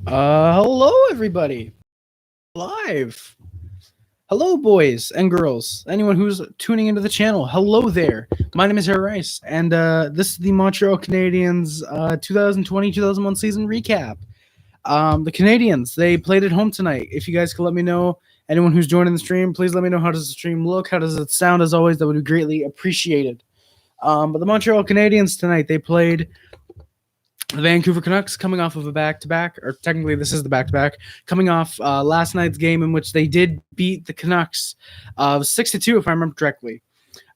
Hello everybody. Live. Hello boys and girls. Anyone who's tuning into the channel. Hello there. My name is Harry Rice and this is the Montreal Canadiens 2020-2021 season recap. The Canadiens, they played at home tonight. If you guys could let me know, anyone who's joining the stream, please let me know how does the stream look, how does it sound. As always, that would be greatly appreciated. But the Montreal Canadiens tonight, they played the Vancouver Canucks, coming off of a back-to-back, or technically this is the back-to-back, coming off last night's game in which they did beat the Canucks 6-2, if I remember correctly.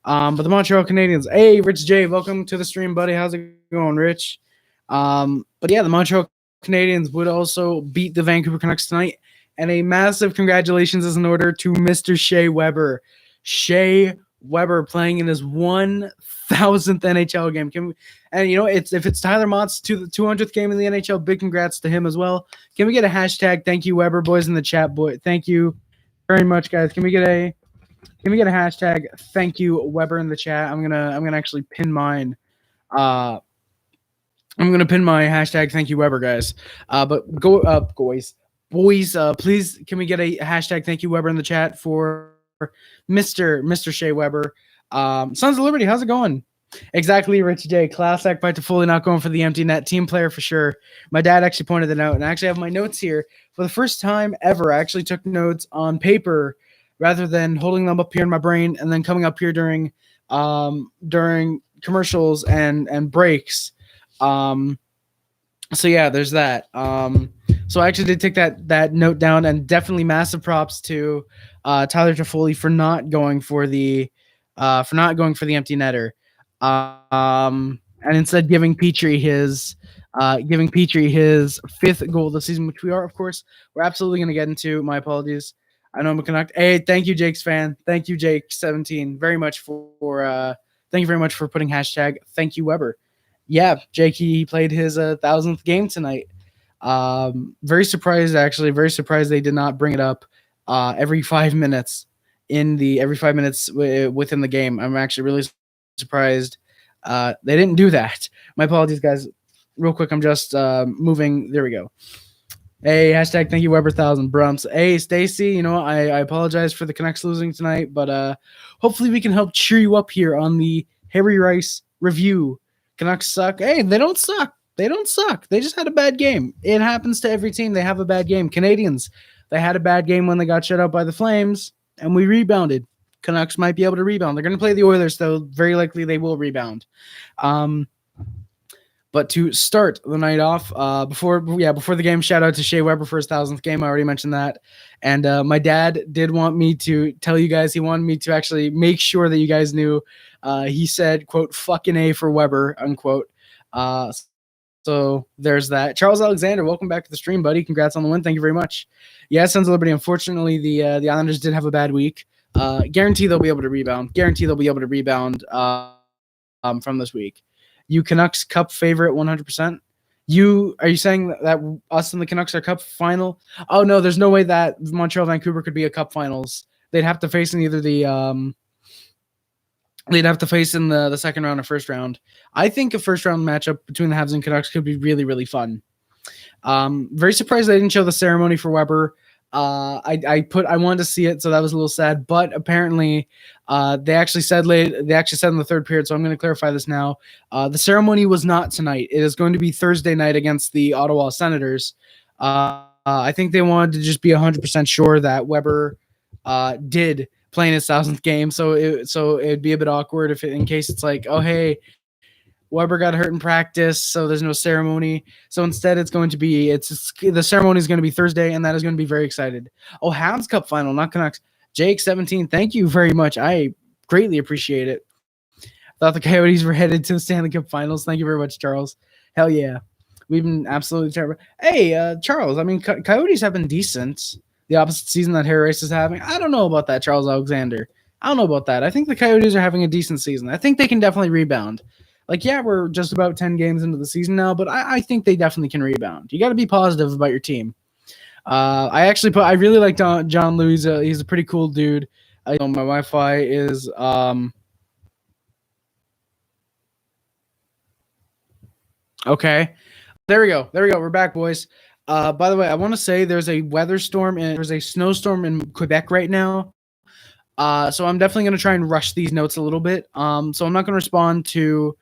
But the Montreal Canadiens, hey, Rich J, welcome to the stream, buddy. How's it going, Rich? But yeah, the Montreal Canadiens would also beat the Vancouver Canucks tonight, and a massive congratulations is in order to Mr. Shea Weber. Shea Weber playing in his 1,000th NHL game. And you know, if it's Tyler Mott's to the 200th game in the NHL, big congrats to him as well. Can we get a hashtag thank you Weber, boys, in the chat? Boy, thank you very much, guys. Can we get a hashtag thank you Weber in the chat? I'm gonna actually pin mine. I'm gonna pin my hashtag thank you Weber, guys. But go up, boys. Please, can we get a hashtag thank you Weber in the chat for Mr. Shea Weber? Sons of Liberty, how's it going? Exactly, Rich J. Class act by Toffoli, not going for the empty net. Team player for sure. My dad actually pointed it out, and I actually have my notes here. For the first time ever, I actually took notes on paper rather than holding them up here in my brain and then coming up here during commercials and breaks. So yeah, there's that. So I actually did take that note down, and definitely massive props to Tyler Toffoli for not going for the empty netter. And instead giving Petry his fifth goal of the season, which we are, of course, we're absolutely going to get into. My apologies. I know I'm a Canuck. Hey, thank you, Jake's fan. Thank you, Jake17, very much for thank you very much for putting hashtag thank you Weber. Yeah, Jake, he played his 1,000th game tonight. Very surprised, actually. Very surprised they did not bring it up every 5 minutes within the game. I'm actually really surprised they didn't do that. My apologies, guys. Real quick, I'm just moving. There we go. Hey, hashtag thank you Weber 1,000 Brumps. Hey, Stacy, you know, I apologize for the Canucks losing tonight, but hopefully we can help cheer you up here on the Harry Rice review. Canucks suck. Hey, they don't suck. They don't suck. They just had a bad game. It happens to every team. They have a bad game. Canadiens, they had a bad game when they got shut out by the Flames, and we rebounded. Canucks might be able to rebound. They're going to play the Oilers, though. Very likely they will rebound. But to start the night off, before the game, shout out to Shea Weber for his 1,000th game. I already mentioned that. And my dad did want me to tell you guys, he wanted me to actually make sure that you guys knew. He said, quote, fucking A for Weber, unquote. So there's that. Charles Alexander, welcome back to the stream, buddy. Congrats on the win. Thank you very much. Yeah, Sons of Liberty. Unfortunately, the Islanders did have a bad week. Guarantee they'll be able to rebound. From this week. You Canucks Cup favorite 100%. Are you saying that us and the Canucks are Cup final? Oh no, there's no way that Montreal Vancouver could be a Cup finals. They'd have to face in either the second round or first round. I think a first round matchup between the Habs and Canucks could be really, really fun. Very surprised they didn't show the ceremony for Weber. I wanted to see it, so that was a little sad. But apparently, they actually said in the third period. So I'm going to clarify this now. The ceremony was not tonight. It is going to be Thursday night against the Ottawa Senators. I think they wanted to just be 100% sure that Weber did play in his 1,000th game. So it'd be a bit awkward in case it's like, oh hey, Weber got hurt in practice, so there's no ceremony. So instead, the ceremony is going to be Thursday, and that is going to be very excited. Oh, Habs Cup final, not Canucks. Jake17, thank you very much. I greatly appreciate it. Thought the Coyotes were headed to the Stanley Cup finals. Thank you very much, Charles. Hell yeah. We've been absolutely terrible. Hey, Charles, I mean, Coyotes have been decent. The opposite season that Harry Rice is having. I don't know about that, Charles Alexander. I don't know about that. I think the Coyotes are having a decent season. I think they can definitely rebound. Like, yeah, we're just about 10 games into the season now, but I think they definitely can rebound. You got to be positive about your team. I really like John Louis. He's a pretty cool dude. My Wi-Fi is okay. There we go. We're back, boys. By the way, I want to say there's a there's a snowstorm in Quebec right now. So I'm definitely going to try and rush these notes a little bit. So I'm not going to respond to,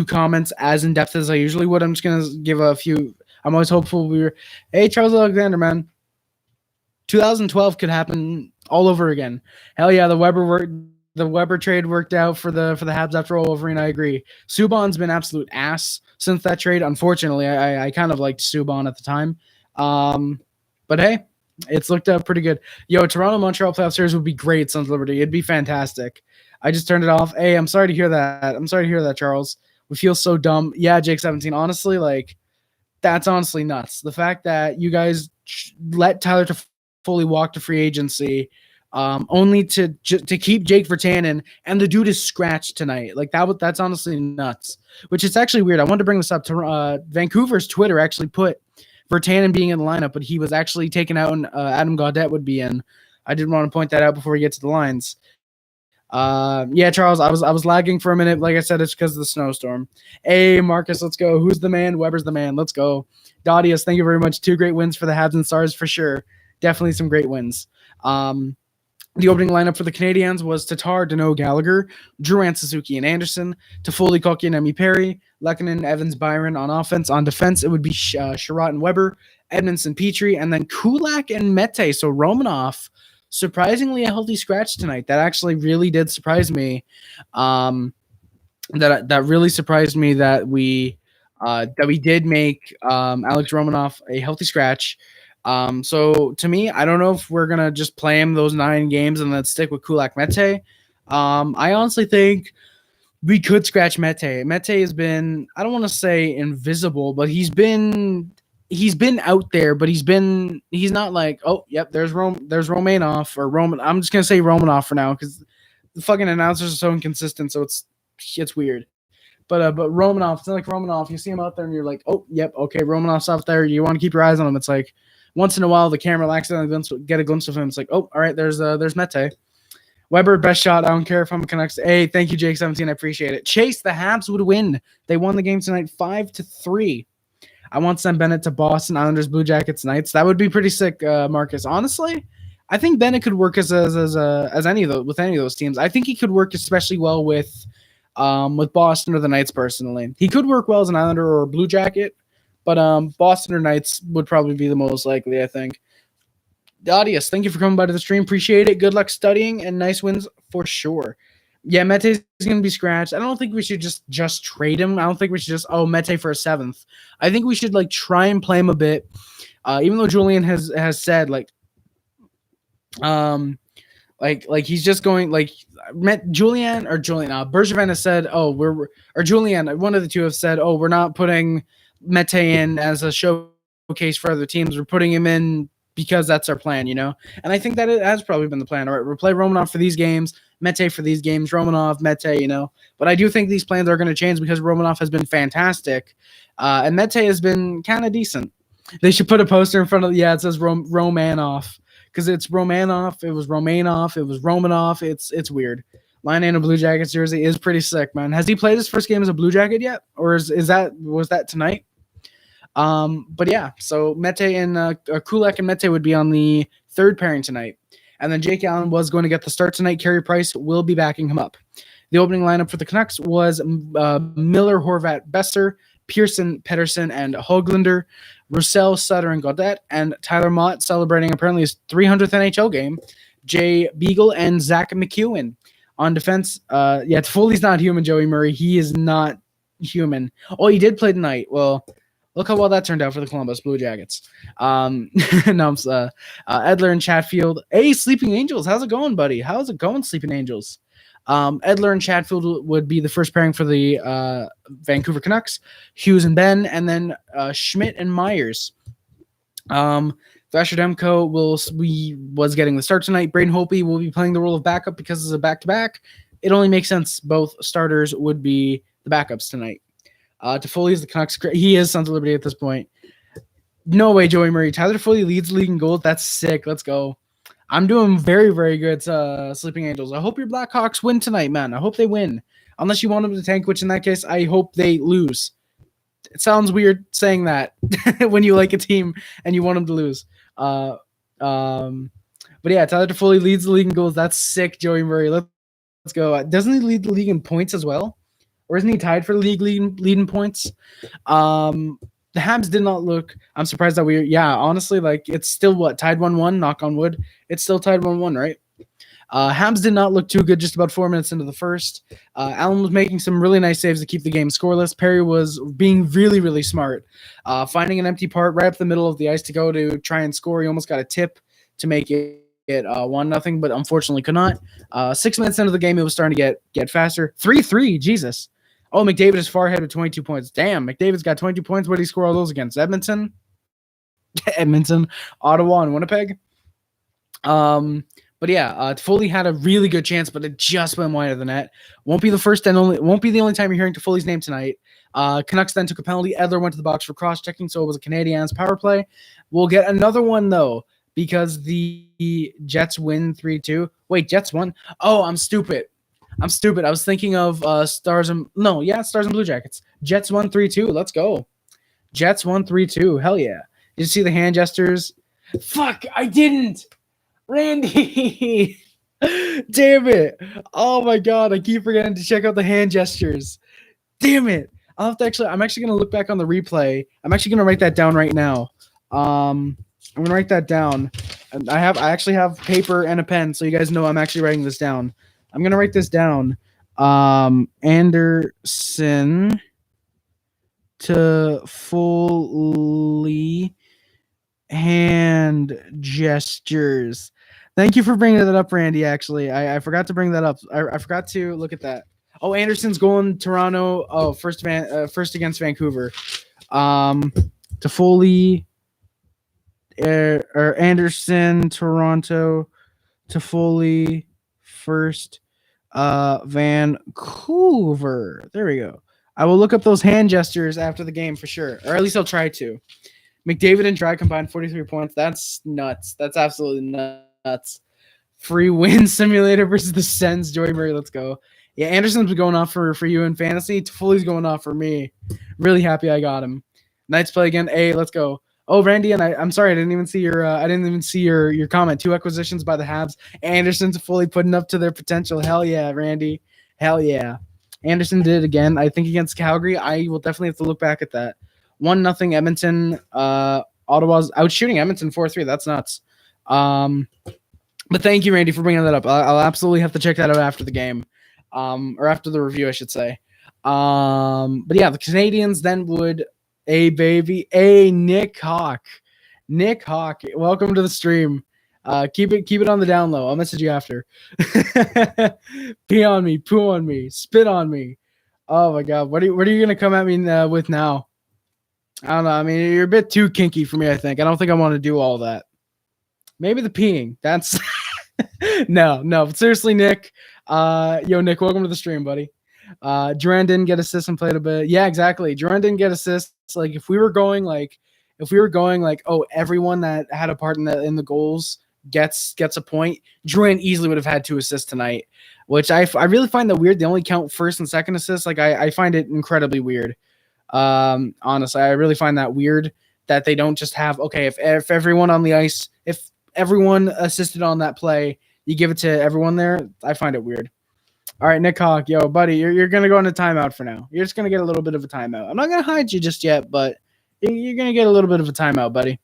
comments as in depth as I usually would. I'm just going to give a few. I'm always hopeful. Hey, Charles Alexander, man. 2012 could happen all over again. Hell yeah, the Weber trade worked out for the Habs after all, Wolverine. I agree. Subban's been absolute ass since that trade. Unfortunately, I kind of liked Subban at the time. But hey, it's looked up pretty good. Yo, Toronto Montreal playoff series would be great, Sons of Liberty. It'd be fantastic. I just turned it off. Hey, I'm sorry to hear that. Charles. We feel so dumb. Yeah, Jake 17. Honestly, like, that's honestly nuts. The fact that you guys let Tyler Toffoli walk to free agency, only to keep Jake Virtanen, and the dude is scratched tonight. Like, that's honestly nuts. Which is actually weird. I wanted to bring this up. To Vancouver's Twitter actually put Virtanen being in the lineup, but he was actually taken out, and Adam Gaudette would be in. I did want to point that out before we get to the lines. Yeah, Charles, I was lagging for a minute. Like I said, it's because of the snowstorm. Hey, Marcus, let's go. Who's the man? Weber's the man. Let's go. Dadius, thank you very much. 2 great wins for the Habs and Stars for sure. Definitely some great wins. The opening lineup for the Canadiens was Tatar, Danault, Gallagher, Drouin, Suzuki, and Anderson, Toffoli, Koki, and Emi Perry, Lehkonen, Evans, Byron on offense. On defense, it would be Sherratt and Weber, Edmondson, Petry, and then Kulak and Mete. So Romanov, surprisingly a healthy scratch tonight. That actually really did surprise me. That really surprised me that we did make Alex Romanov a healthy scratch. So to me, I don't know if we're going to just play him those 9 games and then stick with Kulak Mete. I honestly think we could scratch Mete. Mete has been, I don't want to say invisible, but he's been out there, but he's not like, oh, yep, there's Romanov or Roman. I'm just going to say Romanov for now because the fucking announcers are so inconsistent. So it's weird. But Romanov, it's not like Romanov. You see him out there and you're like, oh, yep, okay, Romanov's out there. You want to keep your eyes on him. It's like, once in a while, the camera will accidentally get a glimpse of him. It's like, oh, all right, there's Mete. Weber, best shot. I don't care if I'm a Canucks. Hey, thank you, Jake 17. I appreciate it. Chase, the Habs would win. They won the game tonight 5-3. I want Sam Bennett to Boston, Islanders, Blue Jackets, Knights. That would be pretty sick, Marcus. Honestly, I think Bennett could work with any of those teams. I think he could work especially well with Boston or the Knights. Personally, he could work well as an Islander or a Blue Jacket. But Boston or Knights would probably be the most likely, I think. Dadius, thank you for coming by to the stream. Appreciate it. Good luck studying and nice wins for sure. Yeah, Mete is going to be scratched. I don't think we should just trade him. I don't think we should just, Mete for a 7th. I think we should, like, try and play him a bit. Even though Julian has said, like he's just going, like, Bergevin has said, Julian, one of the two have said, we're not putting Mete in as a showcase for other teams. We're putting him in because that's our plan, And I think that it has probably been the plan. All right, we'll play Romanov for these games, Mete for these games, Romanov, Mete, But I do think these plans are going to change because Romanov has been fantastic, and Mete has been kind of decent. They should put a poster in front of it says Romanov because it's Romanov. It was Romanov. It was Romanov. It's weird. Line in a Blue Jackets jersey is pretty sick, man. Has he played his first game as a Blue Jacket yet, or was that tonight? But yeah, so Mete and Kulak and Mete would be on the 3rd pairing tonight, and then Jake Allen was going to get the start tonight. Carey Price will be backing him up. The opening lineup for the Canucks was Miller, Horvat, Besser, Pearson, Pettersson, and Höglander, Roussel, Sutter, and Gaudette, and Tyler Mott celebrating apparently his 300th NHL game, Jay Beagle, and Zach McEwen. On defense, Toffoli's not human, Joey Murray. He is not human. Oh, he did play tonight. Well, look how well that turned out for the Columbus Blue Jackets. Edler and Chatfield. Hey, Sleeping Angels. How's it going, buddy? How's it going, Sleeping Angels? Edler and Chatfield would be the first pairing for the Vancouver Canucks. Hughes and Ben, and then Schmidt and Myers. Thrasher Demko was getting the start tonight. Braden Holtby will be playing the role of backup because it's a back-to-back. It only makes sense both starters would be the backups tonight. Toffoli is the Canucks. He is Sons of Liberty at this point. No way, Joey Murray. Tyler Toffoli leads the league in goals. That's sick. Let's go. I'm doing very, very good, Sleeping Angels. I hope your Blackhawks win tonight, man. I hope they win. Unless you want them to tank, which in that case, I hope they lose. It sounds weird saying that when you like a team and you want them to lose. But yeah, Tyler Toffoli leads the league in goals. That's sick, Joey Murray. Let's go. Doesn't he lead the league in points as well? Or isn't he tied for the league lead in points? The Habs did not look. I'm surprised that honestly, like it's still tied 1-1. Knock on wood, it's still tied 1-1, right? Habs did not look too good just about 4 minutes into the first. Allen was making some really nice saves to keep the game scoreless. Perry was being really, really smart, finding an empty part right up the middle of the ice to go to try and score. He almost got a tip to make it 1-0, but unfortunately could not. 6 minutes into the game, it was starting to get faster. 3-3, Jesus. Oh, McDavid is far ahead with 22 points. Damn, McDavid's got 22 points. What did he score all those against? Edmonton, Ottawa, and Winnipeg. But yeah, Toffoli had a really good chance, but it just went wide of the net. Won't be the only time you're hearing Toffoli's name tonight. Canucks then took a penalty. Edler went to the box for cross-checking, so it was a Canadiens power play. We'll get another one, though, because the Jets win 3-2. Wait, Jets won? Oh, I'm stupid. I was thinking of Stars and Blue Jackets. Jets won 3-2. Let's go. Jets won 3-2. Hell yeah. Did you see the hand gestures? Fuck, I didn't. Randy. Damn it. Oh my god, I keep forgetting to check out the hand gestures. Damn it. I'm actually going to look back on the replay. I'm actually going to write that down right now. I'm going to write that down. I actually have paper and a pen, so you guys know I'm actually writing this down. I'm going to write this down. Anderson Toffoli hand gestures. Thank you for bringing that up, Randy, actually. I forgot to bring that up. I forgot to look at that. Oh, Anderson's going Toronto. Oh, first against Vancouver. Toffoli or Anderson, Toronto, Toffoli, first Vancouver. There we go. I will look up those hand gestures after the game for sure, or at least I'll try to. McDavid and Dry combined 43 points. That's nuts. That's absolutely nuts. Free win simulator versus the Sens. Joey Murray, let's go. Yeah, Anderson's going off for you in fantasy. Toffoli's going off for me. Really happy I got him. Knights play again. Hey, let's go. Oh, Randy, and I'm sorry, I didn't even see your comment. 2 acquisitions by the Habs. Anderson's fully putting up to their potential. Hell yeah, Randy. Hell yeah. Anderson did it again. I think against Calgary. I will definitely have to look back at that. 1-0 Edmonton. Ottawa's out shooting Edmonton 4-3. That's nuts. But thank you, Randy, for bringing that up. I'll absolutely have to check that out after the game, or after the review, I should say. But yeah, the Canadiens then would Nick Hawk. Nick Hawk, welcome to the stream. Keep it on the down low. I'll message you after. Pee on me, poo on me, spit on me. Oh my god, what are you gonna come at me with now? I don't know. I mean, you're a bit too kinky for me, I think. I don't think I want to do all that. Maybe the peeing. That's no. But seriously, Nick. Nick, welcome to the stream, buddy. Duran didn't get assists and played a bit. Yeah, exactly. Duran didn't get assists. Like if we were going like, oh, everyone that had a part in the goals gets a point, Duran easily would have had 2 assists tonight, which I really find that weird. They only count first and second assists. Like I find it incredibly weird. Honestly, I really find that weird that they don't just have, okay, if everyone on the ice, if everyone assisted on that play, you give it to everyone there. I find it weird. All right, Nick Hawk, yo, buddy, you're going to go into timeout for now. You're just going to get a little bit of a timeout. I'm not going to hide you just yet, but you're going to get a little bit of a timeout, buddy.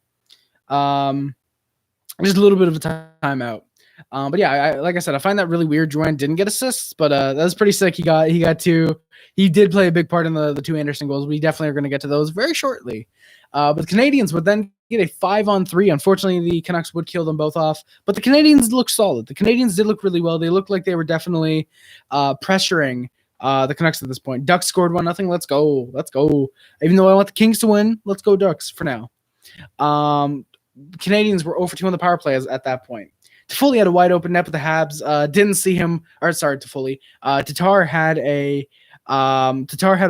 Just a little bit of a timeout. But yeah, like I said, I find that really weird. Joanne didn't get assists, but that was pretty sick. He got 2. He did play a big part in the 2 Anderson goals. We definitely are going to get to those very shortly. But the Canadiens would then get a 5-on-3. Unfortunately, the Canucks would kill them both off. But the Canadiens looked solid. The Canadiens did look really well. They looked like they were definitely pressuring the Canucks at this point. Ducks scored 1-0. Let's go. Even though I want the Kings to win, let's go Ducks for now. Canadiens were 0-for-2 on the power play at that point. Toffoli had a wide open net, but the Habs didn't see him. Or sorry, Toffoli. Tatar had a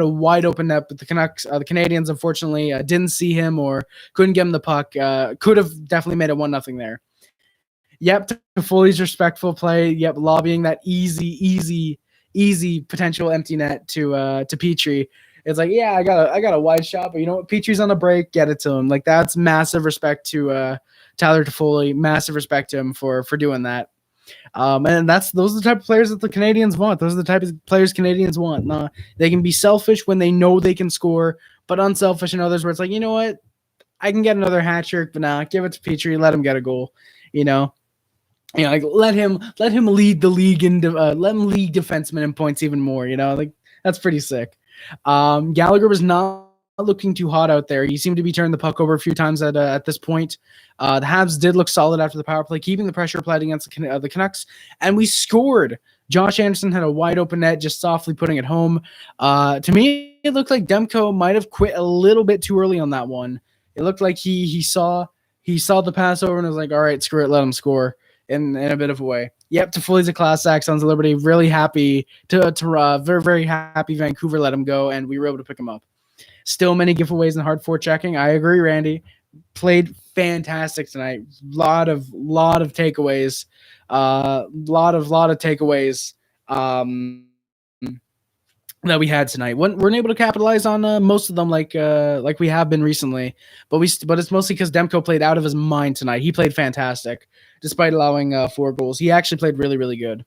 wide open net, but the Canadiens, unfortunately, didn't see him or couldn't get him the puck. Could have definitely made it 1-0 there. Yep, Toffoli's respectful play. Yep, lobbying that easy potential empty net to Petry. It's like, yeah, I got a wide shot, but you know what? Petry's on a break, get it to him. Like that's massive respect to Tyler Toffoli. Massive respect to him for doing that. And those are the type of players that the Canadiens want. Those are the type of players Canadiens want. They can be selfish when they know they can score, but unselfish in others where it's like, you know what? I can get another hat trick, but give it to Petry, let him get a goal. Like let him lead the league and let him lead defensemen in points even more. Like that's pretty sick. Gallagher was not looking too hot out there. He seemed to be turning the puck over a few times at this point. The Habs did look solid after the power play, keeping the pressure applied against the Canucks, and we scored. Josh Anderson had a wide open net, just softly putting it home. To me, it looked like Demko might have quit a little bit too early on that one. It looked like he saw the pass over and was like, all right, screw it, let him score in a bit of a way. Yep, Toffoli's a class act, Sons of Liberty. Really happy very, very happy Vancouver let him go, and we were able to pick him up. Still many giveaways and hard forechecking. I agree, Randy. Played fantastic tonight. Lot of takeaways. Lot of takeaways that we had tonight. Weren't able to capitalize on most of them like we have been recently. But it's mostly because Demko played out of his mind tonight. He played fantastic, despite allowing 4 goals. He actually played really, really good.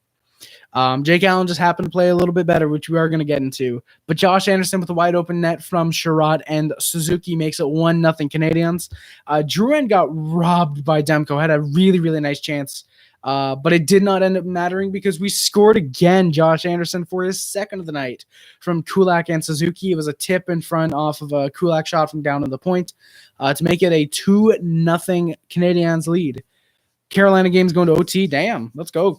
Jake Allen just happened to play a little bit better, which we are going to get into. But Josh Anderson with a wide open net from Sherrod and Suzuki makes it 1-0 Canadiens. Drouin got robbed by Demko, had a really, really nice chance. But it did not end up mattering because we scored again, Josh Anderson, for his second of the night from Kulak and Suzuki. It was a tip in front off of a Kulak shot from down to the point to make it a 2-0 Canadiens lead. Carolina game's going to OT. Damn, let's go.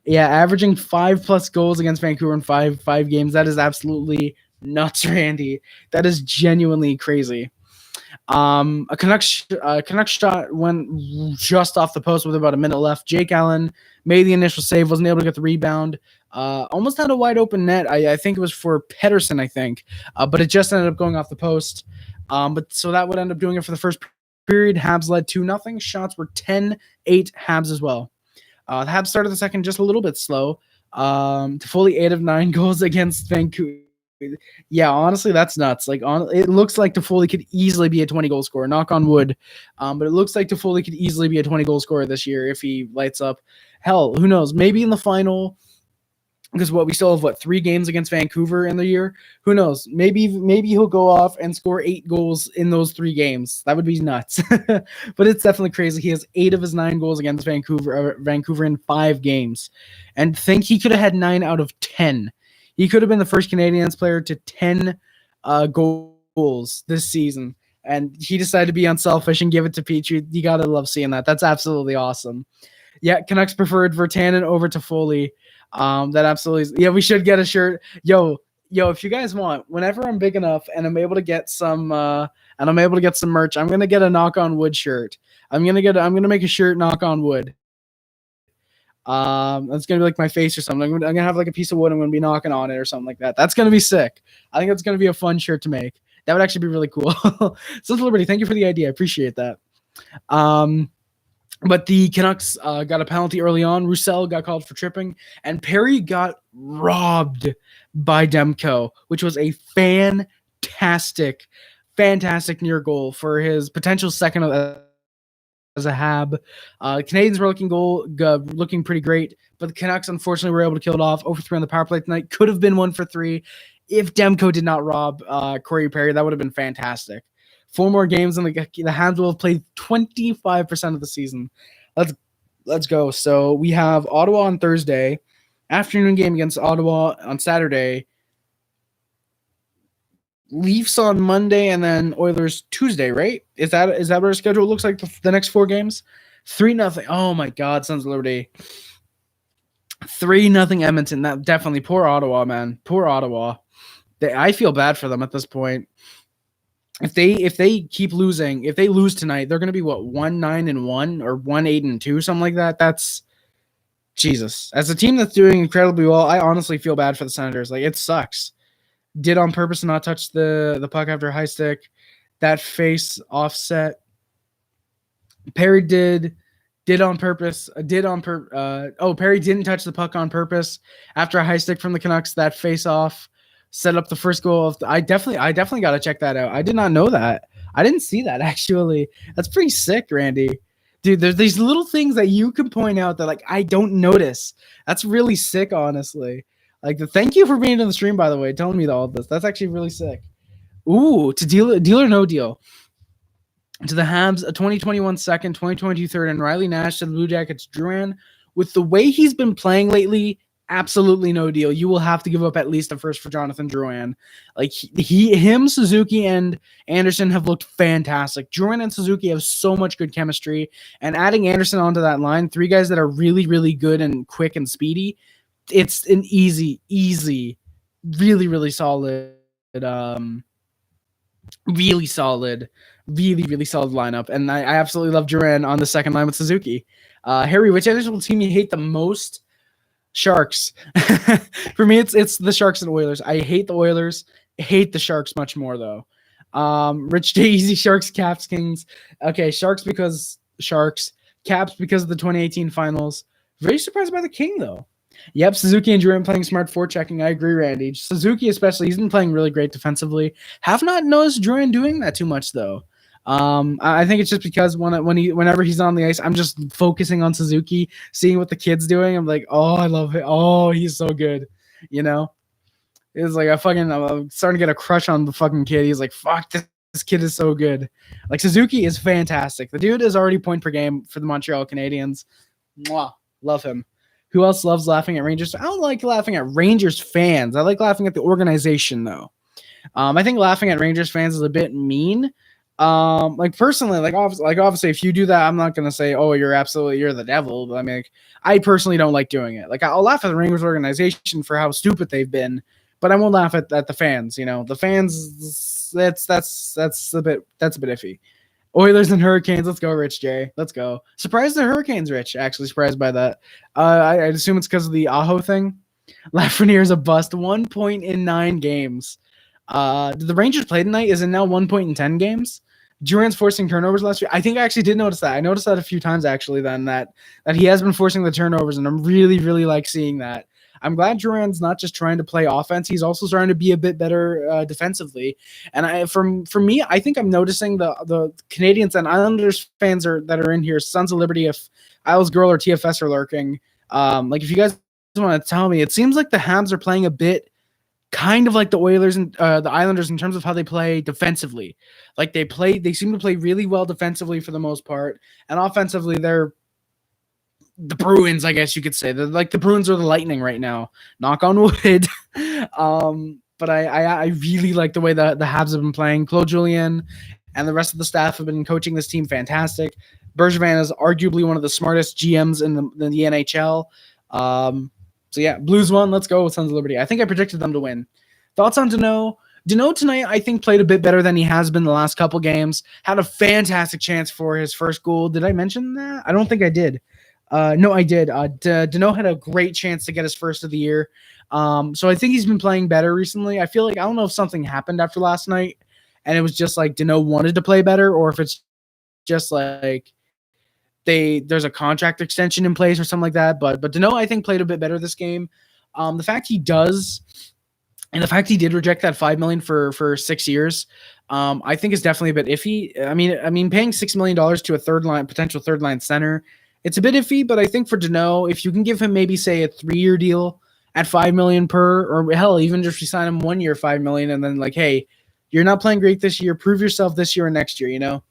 Yeah, averaging 5+ goals against Vancouver in five games. That is absolutely nuts, Randy. That is genuinely crazy. A Canucks shot went just off the post with about a minute left. Jake Allen made the initial save, wasn't able to get the rebound. Almost had a wide open net. I think it was for Pettersson, but it just ended up going off the post. But so that would end up doing it for the first period. Habs led 2-0. Shots were 10-8 Habs as well. The Habs started the second just a little bit slow. Toffoli 8 of 9 goals against Vancouver. Yeah, honestly, that's nuts. It looks like Toffoli could easily be a 20-goal scorer. Knock on wood. But it looks like Toffoli could easily be a 20-goal scorer this year if he lights up. Hell, who knows? Maybe in the final, because we still have 3 games against Vancouver in the year. Who knows? Maybe he'll go off and score 8 goals in those 3 games. That would be nuts. But it's definitely crazy. He has 8 of his 9 goals against Vancouver in 5 games, and think he could have had 9 out of 10. He could have been the first Canadiens player to 10 goals this season, and he decided to be unselfish and give it to Petry. You gotta love seeing that. That's absolutely awesome. Yeah, Canucks preferred Virtanen over Toffoli. That absolutely, yeah, we should get a shirt. Yo, if you guys want, whenever I'm big enough and I'm able to get some merch, I'm gonna get a knock on wood shirt. I'm gonna make a shirt knock on wood. That's gonna be like my face or something. I'm gonna have like a piece of wood. I'm gonna be knocking on it or something like that. That's gonna be sick. I think that's gonna be a fun shirt to make. That would actually be really cool. Sons of Liberty, thank you for the idea. I appreciate that. But the Canucks got a penalty early on. Roussel got called for tripping, and Perry got robbed by Demko, which was a fantastic near goal for his potential second as a Hab. Canadians were looking pretty great, but the Canucks unfortunately were able to kill it off. 0-for-3 on the power play tonight. Could have been 1-for-3 if Demko did not rob Corey Perry. That would have been fantastic. 4 more games, and the Habs will have played 25% of the season. Let's go. So we have Ottawa on Thursday, afternoon game against Ottawa on Saturday, Leafs on Monday, and then Oilers Tuesday, right? Is that what our schedule looks like the next 4 games? 3-0. Oh my God, Sons of Liberty. 3-0 Edmonton. That definitely, poor Ottawa, man. Poor Ottawa. I feel bad for them at this point. If they keep losing, if they lose tonight, they're going to be 1-9-1 or 1-8-2, something like that. That's Jesus. As a team that's doing incredibly well, I honestly feel bad for the Senators. It sucks. Did on purpose to not touch the puck after a high stick. That face offset. Perry did on purpose. Perry didn't touch the puck on purpose after a high stick from the Canucks. That face off. set up the first goal. I definitely got to check that out. I did not know that. I didn't see that actually. That's pretty sick, Randy. Dude, there's these little things that you can point out that like I don't notice. That's really sick, honestly. Like, thank you for being on the stream, by the way, telling me all this. That's actually really sick. Ooh, to deal or no deal. To the Habs, a 2021 second, 2022 third, and Riley Nash to the Blue Jackets. Drouin, with the way he's been playing lately, absolutely no deal. You will have to give up at least a first for Jonathan Drouin. Like him, Suzuki, and Anderson have looked fantastic. Drouin and Suzuki have so much good chemistry, and adding Anderson onto that line, three guys that are really, really good and quick and speedy. It's an easy, really, really solid, really solid lineup. And I absolutely love Drouin on the second line with Suzuki. Harry, which NHL team you hate the most? Sharks. For me, it's the Sharks and Oilers. I hate the Oilers. I hate the Sharks much more, though. Rich J, easy Sharks, Caps, Kings. Okay, Sharks because Sharks. Caps because of the 2018 finals. Very surprised by the King, though. Yep, Suzuki and Drouin playing smart forechecking. I agree, Randy. Suzuki especially, he's been playing really great defensively. Have not noticed Drouin doing that too much, though. I think it's just because whenever he's on the ice, I'm just focusing on Suzuki, seeing what the kid's doing. I'm like, oh, I love it. Oh, he's so good. You know? It's like I'm starting to get a crush on the fucking kid. He's like, fuck, this kid is so good. Like, Suzuki is fantastic. The dude is already point per game for the Montreal Canadiens. Mwah, love him. Who else loves laughing at Rangers? I don't like laughing at Rangers fans. I like laughing at the organization, though. I think laughing at Rangers fans is a bit mean. Like personally, obviously, if you do that, I'm not gonna say, "Oh, you're the devil." But I mean, I personally don't like doing it. Like, I'll laugh at the Rangers organization for how stupid they've been, but I won't laugh at the fans. You know, the fans. That's a bit iffy. Oilers and Hurricanes. Let's go, Rich J. Let's go. Surprised the Hurricanes, Rich. Actually, surprised by that. I assume it's because of the Aho thing. Lafreniere is a bust. 1 point in 9 games. Did the Rangers play tonight? Is it now 1 point in 10 games? Drouin's forcing turnovers last year. I think I actually did notice that. I noticed that a few times actually. Then that he has been forcing the turnovers, and I'm really, really like seeing that. I'm glad Drouin's not just trying to play offense; he's also trying to be a bit better defensively. And for me, I think I'm noticing the Canadiens and Islanders fans that are in here, Sons of Liberty, if Isles Girl or TFS are lurking. Like, if you guys want to tell me, it seems like the Habs are playing a bit kind of like the Oilers and the Islanders in terms of how they play defensively. Like, they seem to play really well defensively for the most part, and offensively they're the Bruins, I guess you could say. They're like the Bruins are the Lightning right now. Knock on wood. But I really like the way the Habs have been playing. Claude Julien and the rest of the staff have been coaching this team fantastic. Bergevin is arguably one of the smartest GMs in the NHL. So yeah, Blues won. Let's go with Sons of Liberty. I think I predicted them to win. Thoughts on Danault? Danault tonight, I think, played a bit better than he has been the last couple games. Had a fantastic chance for his first goal. Did I mention that? I don't think I did. No, I did. Danault had a great chance to get his first of the year. So I think he's been playing better recently. I feel like, I don't know if something happened after last night and it was just like Danault wanted to play better, or if it's just like there's a contract extension in place or something like that. But Danault, I think, played a bit better this game. The fact he does, and the fact he did reject that $5 million for 6 years, I think is definitely a bit iffy. I mean, paying $6 million to a potential third line center, it's a bit iffy. But I think for Danault, if you can give him maybe say a 3-year deal at $5 million per, or hell, even just resign him 1 year, $5 million, and then like, hey, you're not playing great this year, prove yourself this year and next year, you know.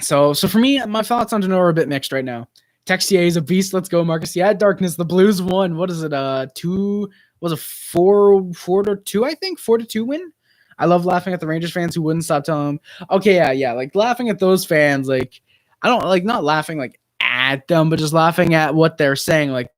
So for me, my thoughts on Danault are a bit mixed right now. Texier is a beast. Let's go, Marcus. Yeah, Darkness. The Blues won. What is it? 4-2, I think. 4-2 win. I love laughing at the Rangers fans who wouldn't stop telling them. Okay, yeah. Like, laughing at those fans. Like, I don't like, not laughing like at them, but just laughing at what they're saying. Like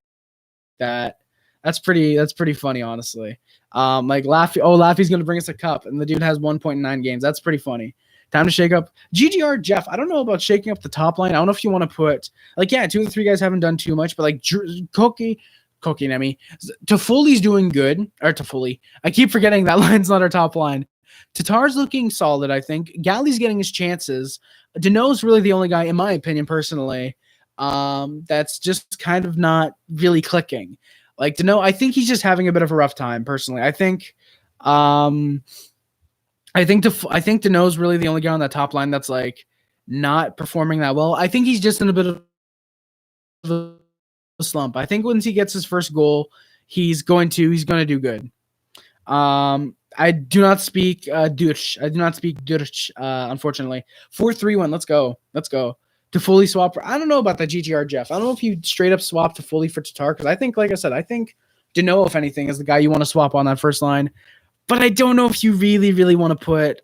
that. That's pretty funny, honestly. Like Laffy's gonna bring us a cup, and the dude has 1.9 games. That's pretty funny. Time to shake up GGR Jeff. I don't know about shaking up the top line. I don't know if you want to put like, yeah, 2 of the 3 guys haven't done too much, but like Koki Nemi, Toffoli's doing good. Or Toffoli. I keep forgetting that line's not our top line. Tatar's looking solid, I think. Galley's getting his chances. Danault's really the only guy, in my opinion, personally, that's just kind of not really clicking. Like Danault, I think he's just having a bit of a rough time. Personally, I think Danault's really the only guy on that top line that's like not performing that well. I think he's just in a bit of a slump. I think once he gets his first goal, he's going to do good. I do not speak Dutch. I do not speak Dutch, unfortunately. 4-3-1. Let's go. To fully swap. I don't know about that GTR, Jeff. I don't know if you straight up swap to fully for Tatar, because I think, like I said, I think Danault, if anything, is the guy you want to swap on that first line. But I don't know if you really, really want to put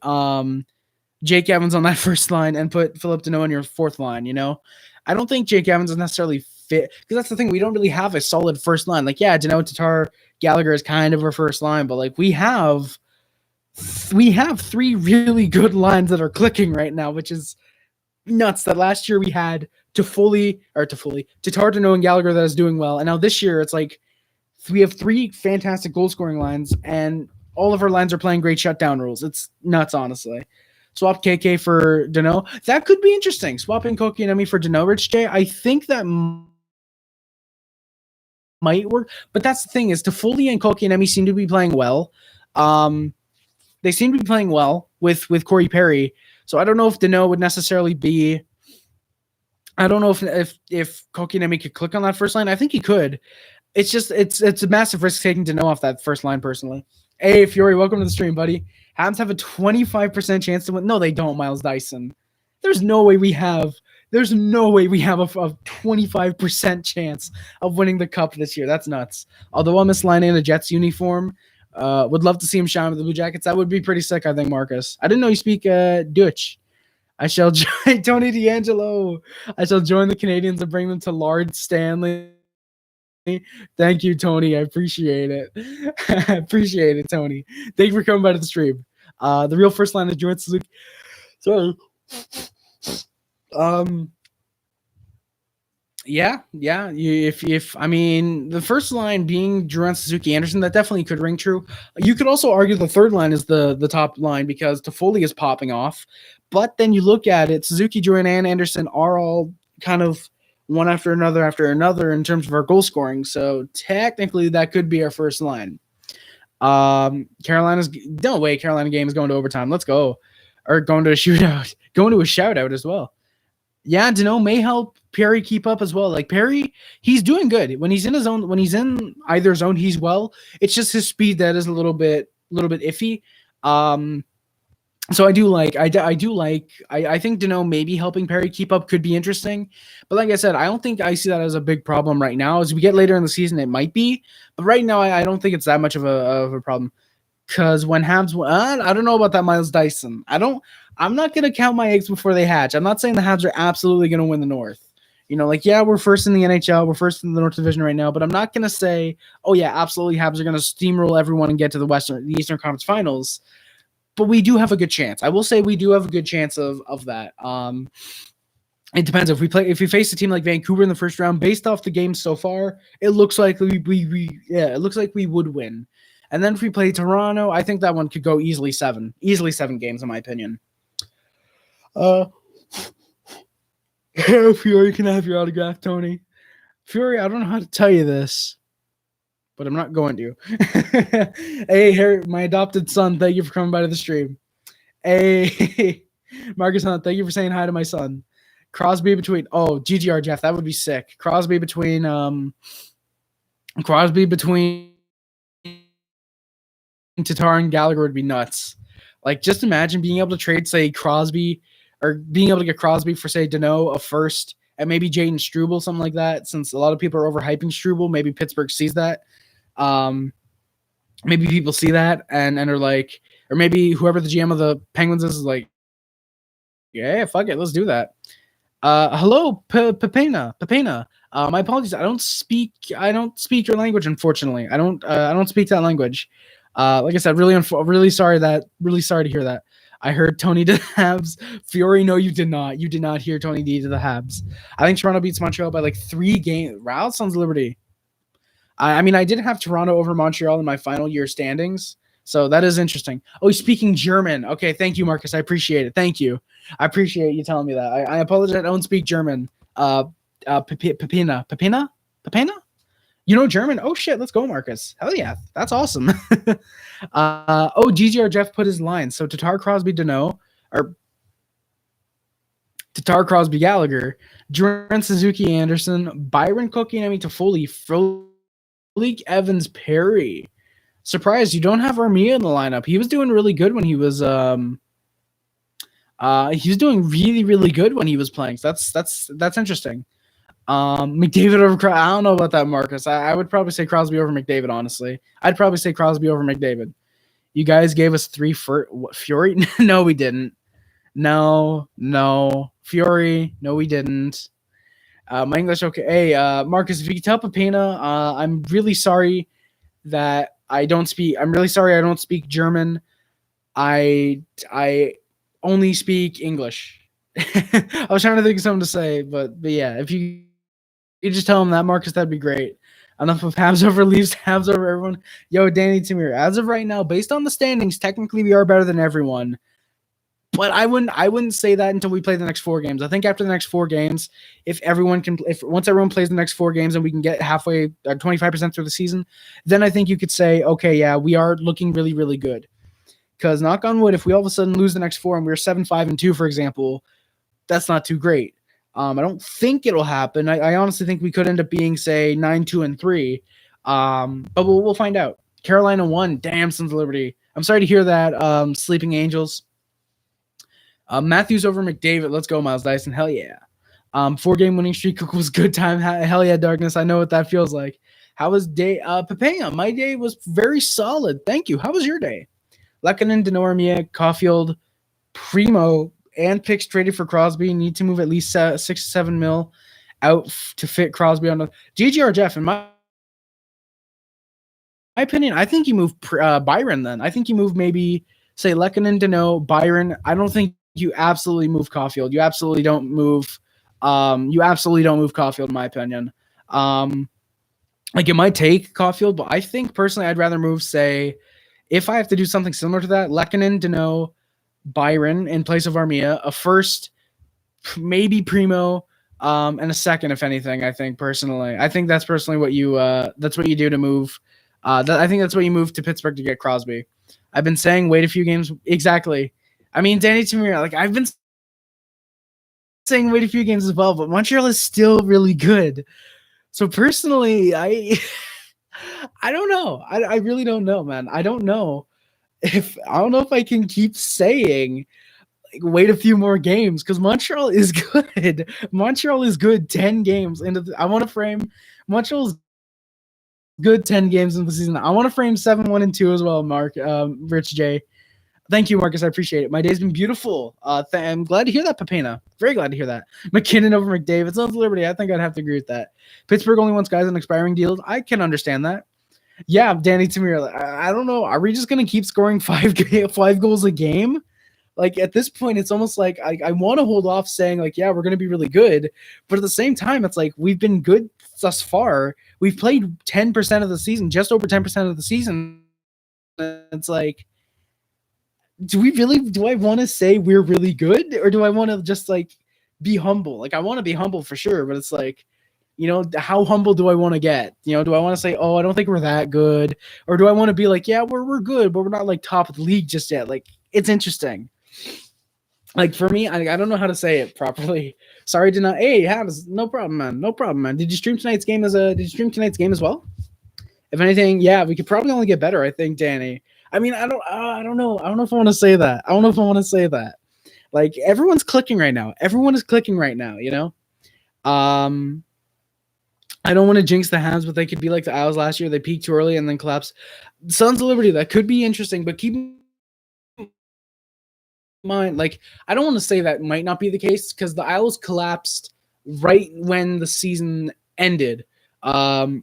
Jake Evans on that first line and put Philip Danault on your fourth line, you know? I don't think Jake Evans is necessarily fit, because that's the thing. We don't really have a solid first line. Like, yeah, Danault, Tatar, Gallagher is kind of our first line, but like we have three really good lines that are clicking right now, which is nuts. That last year we had Tatar, Danault, and Gallagher that is doing well, and now this year it's like we have three fantastic goal scoring lines, and all of our lines are playing great shutdown rules. It's nuts, honestly. Swap KK for Danault. That could be interesting. Swapping Kotkaniemi for Danault, Rich J. I think that might work, but that's the thing is Toffoli and Kotkaniemi seem to be playing well. They seem to be playing well with Corey Perry. So I don't know if Danault would necessarily be. I don't know if Kotkaniemi could click on that first line. I think he could. It's just it's a massive risk taking Danault off that first line personally. Hey Fury, welcome to the stream, buddy. Habs have a 25% chance to win. No, they don't, Miles Dyson. There's no way we have a 25% chance of winning the cup this year. That's nuts. Although I'll miss Line in a Jets uniform. Would love to see him shine with the Blue Jackets. That would be pretty sick, I think, Marcus. I didn't know you speak Dutch. I shall join Tony D'Angelo. I shall join the Canadiens and bring them to Lord Stanley. Thank you, Tony. I appreciate it. I appreciate it, Tony. Thank you for coming by to the stream. The real first line is Jordan Suzuki. Sorry. If I mean the first line being Duran, Suzuki, Anderson, that definitely could ring true. You could also argue the third line is the top line because Toffoli is popping off. But then you look at it, Suzuki, Duran, and Anderson are all kind of one after another in terms of our goal scoring. So technically that could be our first line. Carolina game is going to overtime. Let's go. Or going to a shootout. Going to a shoutout as well. Yeah, Danault may help Perry keep up as well. Like Perry, he's doing good. When he's in his zone, when he's in either zone, he's well. It's just his speed that is a little bit iffy. So I think Danault maybe helping Perry keep up could be interesting. But like I said, I don't think I see that as a big problem right now. As we get later in the season, it might be. But right now, I don't think it's that much of a problem. Because when Habs, I don't know about that Miles Dyson. I'm not going to count my eggs before they hatch. I'm not saying the Habs are absolutely going to win the North. You know, like, yeah, we're first in the NHL. We're first in the North Division right now. But I'm not going to say, oh, yeah, absolutely, Habs are going to steamroll everyone and get to the Eastern Conference Finals. But we do have a good chance. I will say we do have a good chance of that. It depends if we face a team like Vancouver in the first round. Based off the game so far, it looks like it looks like we would win. And then if we play Toronto, I think that one could go easily 7 games in my opinion. Fury, can I have your autograph, Tony? Fury, I don't know how to tell you this, but I'm not going to. Hey, Harry, my adopted son, thank you for coming by to the stream. Hey, Marcus Hunt, thank you for saying hi to my son. Crosby between GGR Jeff, that would be sick. Crosby between Tatar and Gallagher would be nuts. Like, just imagine being able to trade, say, Crosby, or being able to get Crosby for, say, Danault, a first, and maybe Jaden Struble, something like that. Since a lot of people are overhyping Struble, maybe Pittsburgh sees that. Maybe people see that and are like, or maybe whoever the GM of the Penguins is like, yeah, fuck it, let's do that. Hello, Pepena. My apologies. I don't speak your language, unfortunately. I don't speak that language. Like I said, really sorry to hear that. I heard Tony to the Habs. Fury, no, you did not. You did not hear Tony D to the Habs. I think Toronto beats Montreal by like 3 games. Wow, Sons of Liberty. I mean, I did have Toronto over Montreal in my final year standings, so that is interesting. Oh, he's speaking German. Okay, thank you, Marcus. I appreciate it. Thank you. I appreciate you telling me that. I apologize. I don't speak German. Pepena? You know German? Oh shit, let's go, Marcus. Hell yeah, that's awesome. GGR Jeff put his line. So Tatar Crosby Dano, or Tatar Crosby Gallagher, Jordan Suzuki Anderson, Byron Kotkaniemi Toffoli, Frolik Evans Perry. Surprised you don't have Armia in the lineup. He was doing really good when he was doing really, really good when he was playing. So that's interesting. McDavid over I don't know about that, Marcus. I would probably say Crosby over McDavid, honestly. I'd probably say Crosby over McDavid. You guys gave us 3 for Fury? No, we didn't. No. Fury, no, we didn't. My English, okay. Hey, Marcus, if you could tell Papena, I'm really sorry that I don't speak. I'm really sorry I don't speak German. I only speak English. I was trying to think of something to say, but yeah, if you just tell him that, Marcus, that'd be great. Enough of Habs over Leafs, Habs over everyone. Yo, Danny Tamir, as of right now, based on the standings, technically we are better than everyone. But I wouldn't say that until we play the next 4 games. I think after the next 4 games, if once everyone plays the next 4 games and we can get halfway, 25% through the season, then I think you could say, okay, yeah, we are looking really, really good. Because knock on wood, if we all of a sudden lose the next 4 and we're 7-5-2, for example, that's not too great. I don't think it'll happen. I honestly think we could end up being, say, 9-2-3. But we'll find out. Carolina 1, damn, Sons of Liberty. I'm sorry to hear that, Sleeping Angels. Matthews over McDavid. Let's go, Miles Dyson. Hell yeah. 4-game winning streak was good time. Hell yeah, Darkness. I know what that feels like. How was day? Papaya, my day was very solid. Thank you. How was your day? Lekanen, Denormia, Caulfield, Primo, and picks traded for Crosby. Need to move at least 6 to 7 mil out to fit Crosby on the GGR Jeff. In my opinion, I think you move Byron then. I think you move maybe, say, Lekanen, Dano, Byron. I don't think you absolutely move Caulfield. You absolutely don't move Caulfield, in my opinion. Like it might take Caulfield, but I think personally I'd rather move, say, if I have to do something similar to that, Lekanen, Dano, Byron in place of Armia, a first, maybe Primo, and a second, if anything. I think personally, that's personally what you do to move. I think that's what you move to Pittsburgh to get Crosby. I've been saying wait a few games. Exactly. I mean, Danny Tamir, like I've been saying wait a few games as well, but Montreal is still really good. So personally, I don't know. I really don't know, man. I don't know if I can keep saying like, wait a few more games because Montreal is good. Montreal is good 10 games into I want to frame Montreal's good 10 games in the season. I want to frame 7-1-2 as well, Mark, Rich J. Thank you, Marcus. I appreciate it. My day's been beautiful. I'm glad to hear that, Papena. Very glad to hear that. McKinnon over McDavid. Sons of Liberty. I think I'd have to agree with that. Pittsburgh only wants guys on expiring deals. I can understand that. Yeah, Danny Tamir. I don't know. Are we just going to keep scoring 5 goals a game? Like, at this point, it's almost like I want to hold off saying, like, yeah, we're going to be really good. But at the same time, it's like we've been good thus far. We've played 10% of the season, just over 10% of the season. It's like, do I want to say we're really good, or do I want to just like be humble? Like I want to be humble for sure, but it's like, you know, how humble do I want to get? You know, do I want to say, oh, I don't think we're that good, or do I want to be like, yeah, we're good, but we're not like top of the league just yet? Like it's interesting. Like for me, I don't know how to say it properly. Sorry to not. Hey, Habs, no problem, man. No problem, man. Did you stream tonight's game as well? If anything, yeah, we could probably only get better. I think, Danny. I mean, I don't know. I don't know if I want to say that. Like everyone's clicking right now. Everyone is clicking right now, you know? I don't want to jinx the Habs, but they could be like the Isles last year. They peaked too early and then collapsed. Sons of Liberty, that could be interesting, but keep in mind, like, I don't want to say that might not be the case because the Isles collapsed right when the season ended. Right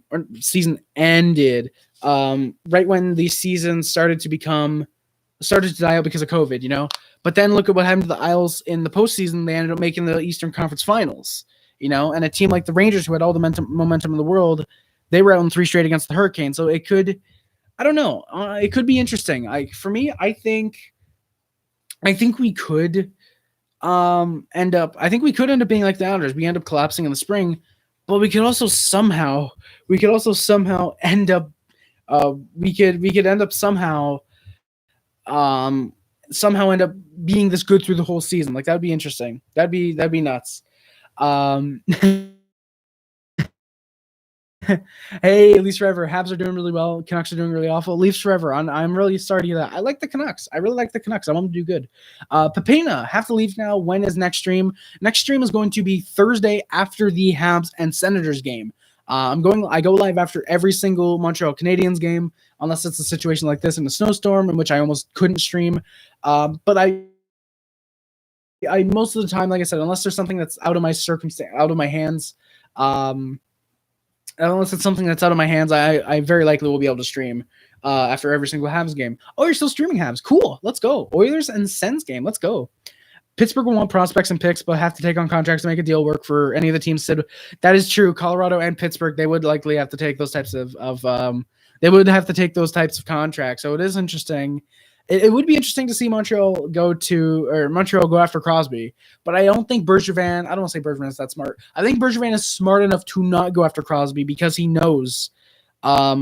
when the season started to die out because of COVID, you know. But then look at what happened to the Isles in the postseason. They ended up making the Eastern Conference Finals, you know. And a team like the Rangers, who had all the momentum in the world, they were out in 3 straight against the Hurricanes. So it could, I don't know, it could be interesting. I think we could end up being like the Islanders. We end up collapsing in the spring. but we could also somehow end up we could end up somehow end up being this good through the whole season. Like, that would be interesting. That'd be nuts. Hey, Leafs forever. Habs are doing really well. Canucks are doing really awful. Leafs forever. I'm really sorry to hear that. I like the Canucks. I really like the Canucks. I want them to do good. Papena, have to leave now. When is next stream? Next stream is going to be Thursday after the Habs and Senators game. I go live after every single Montreal Canadiens game, unless it's a situation like this in a snowstorm, in which I almost couldn't stream. But I most of the time, like I said, unless there's something that's out of my circumstance, out of my hands, unless it's something that's out of my hands, I very likely will be able to stream after every single Habs game. Oh, you're still streaming Habs. Cool. Let's go. Oilers and Sens game. Let's go. Pittsburgh will want prospects and picks, but have to take on contracts to make a deal work for any of the teams. That is true. Colorado and Pittsburgh, they would likely have to take those types of they would have to take those types of contracts. So it is interesting. It would be interesting to see Montreal go after Crosby, but I don't think Bergevin. I don't want to say Bergevin's that smart. I think Bergevin is smart enough to not go after Crosby because he knows what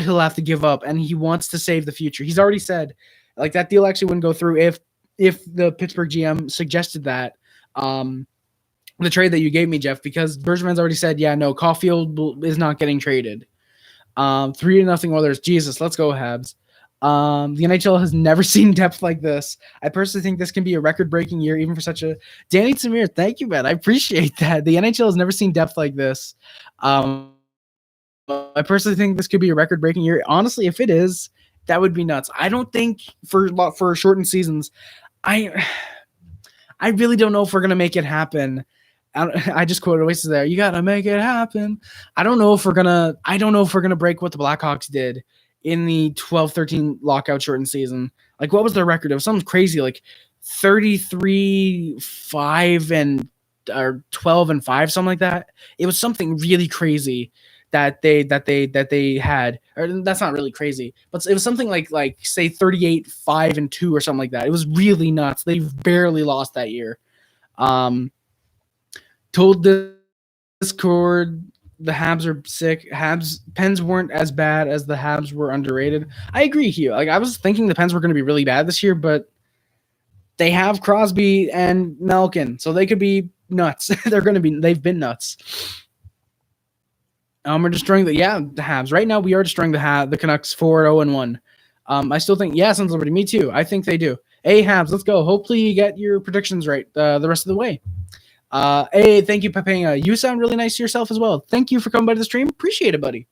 he'll have to give up, and he wants to save the future. He's already said, like, that deal actually wouldn't go through if the Pittsburgh GM suggested that the trade that you gave me, Jeff, because Bergevin's already said, yeah, no, Caulfield is not getting traded. 3-0 Oilers. Jesus, let's go Habs. The NHL has never seen depth like this. I personally think this can be a record-breaking year, even for such a Danny Samir. Thank you, man. I appreciate that. The NHL has never seen depth like this. I personally think this could be a record-breaking year. Honestly, if it is, that would be nuts. I don't think for shortened seasons, I really don't know if we're gonna make it happen. I just quoted Oasis there. You gotta make it happen. I don't know if we're gonna break what the Blackhawks did in the 12-13 lockout shortened season. Like, what was their record? It was something crazy, like 33-5 or 12-5, something like that. It was something really crazy that they had. Or that's not really crazy, but it was something like say 38-5-2 or something like that. It was really nuts. They barely lost that year. Told Discord the Habs are sick. Pens weren't as bad as the Habs were underrated. I agree, Hugh. Like, I was thinking the Pens were going to be really bad this year, but they have Crosby and Malkin, so they could be nuts. They've been nuts. We're destroying the Habs. Right now we are destroying the Canucks 4-0-1. I still think, Sons Liberty. Me too. I think they do. Hey, Habs, let's go. Hopefully you get your predictions right the rest of the way. Hey, thank you, Papena. You sound really nice to yourself as well. Thank you for coming by the stream. Appreciate it, buddy.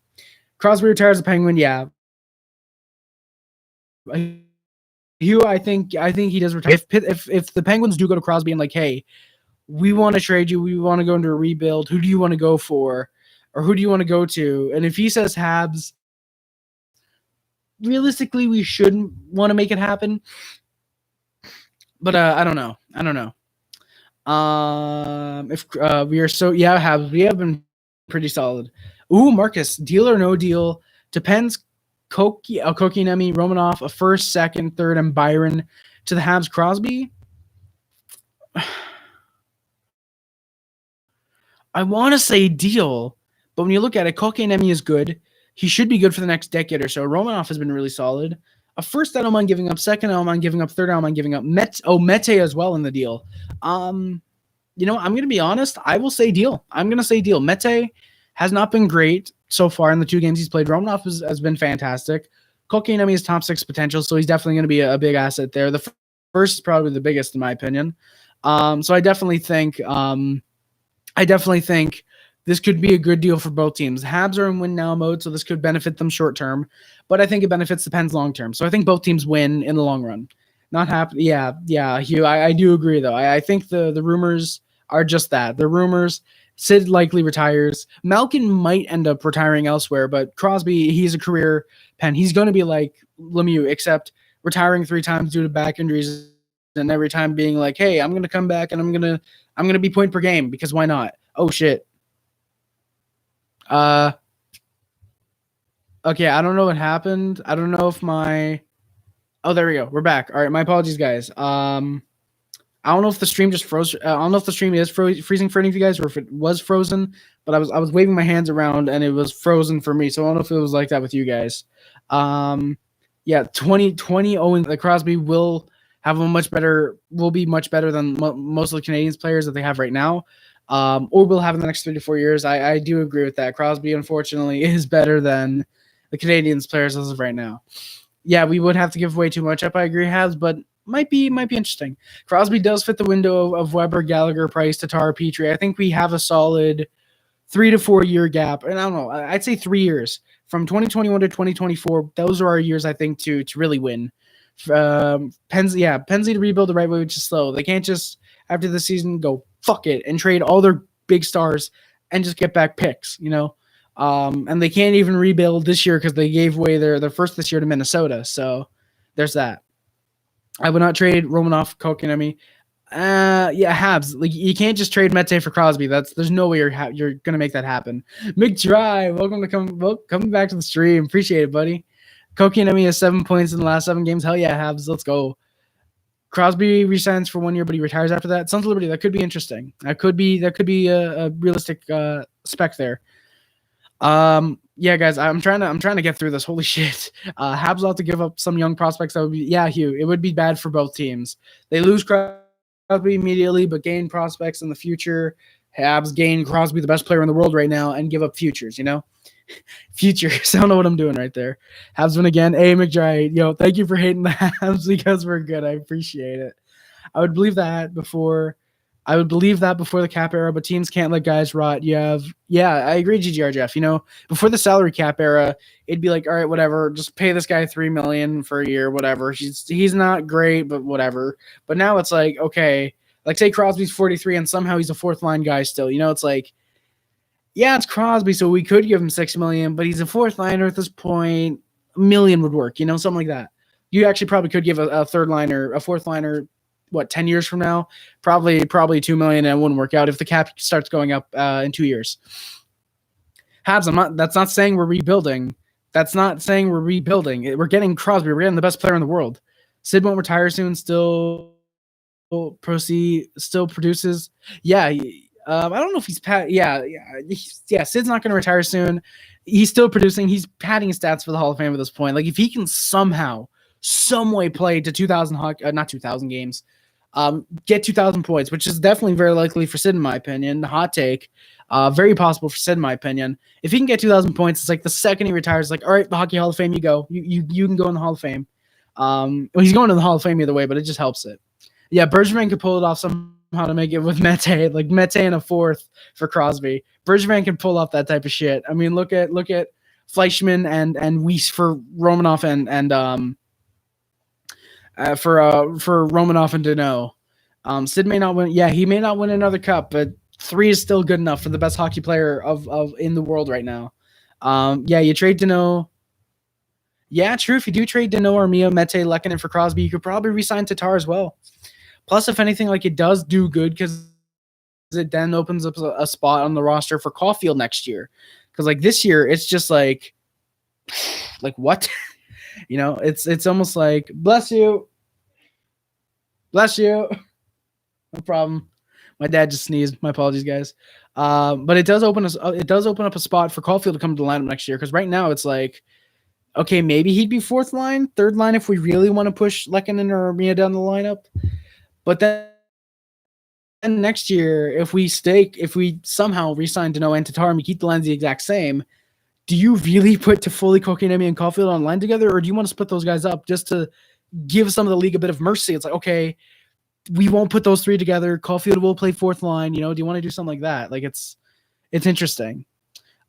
Crosby retires a Penguin. Yeah. Hugh, I think he does retire. If the Penguins do go to Crosby and like, hey, we want to trade you, we want to go into a rebuild, who do you want to go for? Or who do you want to go to? And if he says Habs, realistically, we shouldn't want to make it happen. But I don't know. If we are Habs, we have been pretty solid. Ooh, Marcus, deal or no deal? Depends. Kokinemi, Romanov, a first, second, third, and Byron to the Habs. Crosby. I want to say deal, but when you look at it, Kokinemi is good. He should be good for the next decade or so. Romanov has been really solid. A first, I don't mind giving up. Second, I don't mind giving up. Third, I don't mind giving up. Mete as well in the deal. I'm going to be honest. I will say deal. I'm going to say deal. Mete has not been great so far in the 2 games he's played. Romanov has been fantastic. Kokinemi is top 6 potential, so he's definitely going to be a big asset there. The first is probably the biggest in my opinion. So I definitely think this could be a good deal for both teams. Habs are in win now mode, so this could benefit them short term, but I think it benefits the Pens long term. So I think both teams win in the long run. Not happy. Yeah, Hugh. I do agree though. I think the rumors are just that. The rumors. Sid likely retires. Malkin might end up retiring elsewhere, but Crosby, he's a career Pen. He's going to be like Lemieux, except retiring 3 times due to back injuries, and every time being like, "Hey, I'm going to come back and I'm going to be point per game because why not?" Oh shit. Okay, I don't know what happened. I don't know if my. Oh, there we go. We're back. All right, my apologies, guys. I don't know if the stream just froze. I don't know if the stream is freezing for any of you guys, or if it was frozen. But I was waving my hands around and it was frozen for me. So I don't know if it was like that with you guys. Yeah, 2020 Owen Crosby will have a much better. Will be much better than most of the Canadiens players that they have right now. Or will have in the next 3 to 4 years. I do agree with that. Crosby, unfortunately, is better than the Canadiens players as of right now. Yeah, we would have to give way too much up. I agree, Habs, but might be interesting. Crosby does fit the window of Weber, Gallagher, Price, Tatar, Petry. I think we have a solid 3 to 4 year gap, and I don't know. I'd say 3 years from 2021 to 2024. Those are our years, I think, to really win. Pensley to rebuild the right way, which is slow. They can't just after the season go fuck it and trade all their big stars and just get back picks, and they can't even rebuild this year because they gave away their first this year to Minnesota. So there's that. I would not trade Romanov, Kotkaniemi. Habs. Like you can't just trade Mete for Crosby. There's no way you're gonna make that happen. McDry, coming back to the stream. Appreciate it, buddy. Kotkaniemi has 7 points in the last 7 games. Hell yeah, Habs. Let's go. Crosby resigns for 1 year, but he retires after that. Sons of Liberty. That could be interesting. That could be a realistic spec there. Yeah, guys, I'm trying to get through this. Holy shit. Habs will have to give up some young prospects. That would be, Hugh, it would be bad for both teams. They lose Crosby immediately, but gain prospects in the future. Habs gain Crosby, the best player in the world right now, and give up futures, Futures. I don't know what I'm doing right there. Habs win again. Hey, McDry, thank you for hating the Habs because we're good. I appreciate it. I would believe that before the cap era, but teams can't let guys rot. I agree, GGR Jeff. Before the salary cap era, it'd be like, all right, whatever, just pay this guy $3 million for a year, whatever. He's not great, but whatever. But now it's like, okay, like say Crosby's 43 and somehow he's a fourth line guy still. It's like, yeah, it's Crosby, so we could give him $6 million, but he's a fourth liner at this point. $1 million would work, something like that. You actually probably could give a third liner, a fourth liner. 10 years from now, probably $2 million, and it wouldn't work out if the cap starts going up in 2 years. Habs, that's not saying we're rebuilding. We're getting Crosby. We're getting the best player in the world. Sid won't retire soon. Still produces. Yeah. I don't know if he's Sid's not going to retire soon. He's still producing. He's padding his stats for the Hall of Fame at this point. Like if he can somehow, some way play to 2,000 games, get 2,000 points, which is definitely very likely for Sid in my opinion. Hot take, very possible for Sid in my opinion. If he can get 2,000 points, it's like the second he retires, like all right, the Hockey Hall of Fame, you go, you can go in the Hall of Fame. He's going to the Hall of Fame either way, but it just helps it. Yeah, Bergevin could pull it off somehow to make it with Mete, like Mete and a fourth for Crosby. Bergevin can pull off that type of shit. I mean, look at Fleischmann and Weiss for Romanov and for Romanov and Deneau. Sid may not win. Yeah, he may not win another cup, but 3 is still good enough for the best hockey player of in the world right now. You trade Deneau. Yeah, true. If you do trade Deneau, Armia, Mete, Lehkonen for Crosby, you could probably re-sign Tatar as well. Plus, if anything, like it does do good because it then opens up a spot on the roster for Caulfield next year. Because like this year, it's just like what? It's almost like bless you. No problem. My dad just sneezed. My apologies, guys. But it does open up a spot for Caulfield to come to the lineup next year. Because right now it's like, okay, maybe he'd be fourth line, third line if we really want to push Lehkonen or Armia down the lineup. But then next year, if we somehow re-sign Deneau and Tatar and we keep the lines the exact same, do you really put Toffoli, Kotkaniemi, and Caulfield on line together, or do you want to split those guys up just to give some of the league a bit of mercy? It's like, okay, we won't put those 3 together. Caulfield will play fourth line. Do you want to do something like that? Like it's interesting.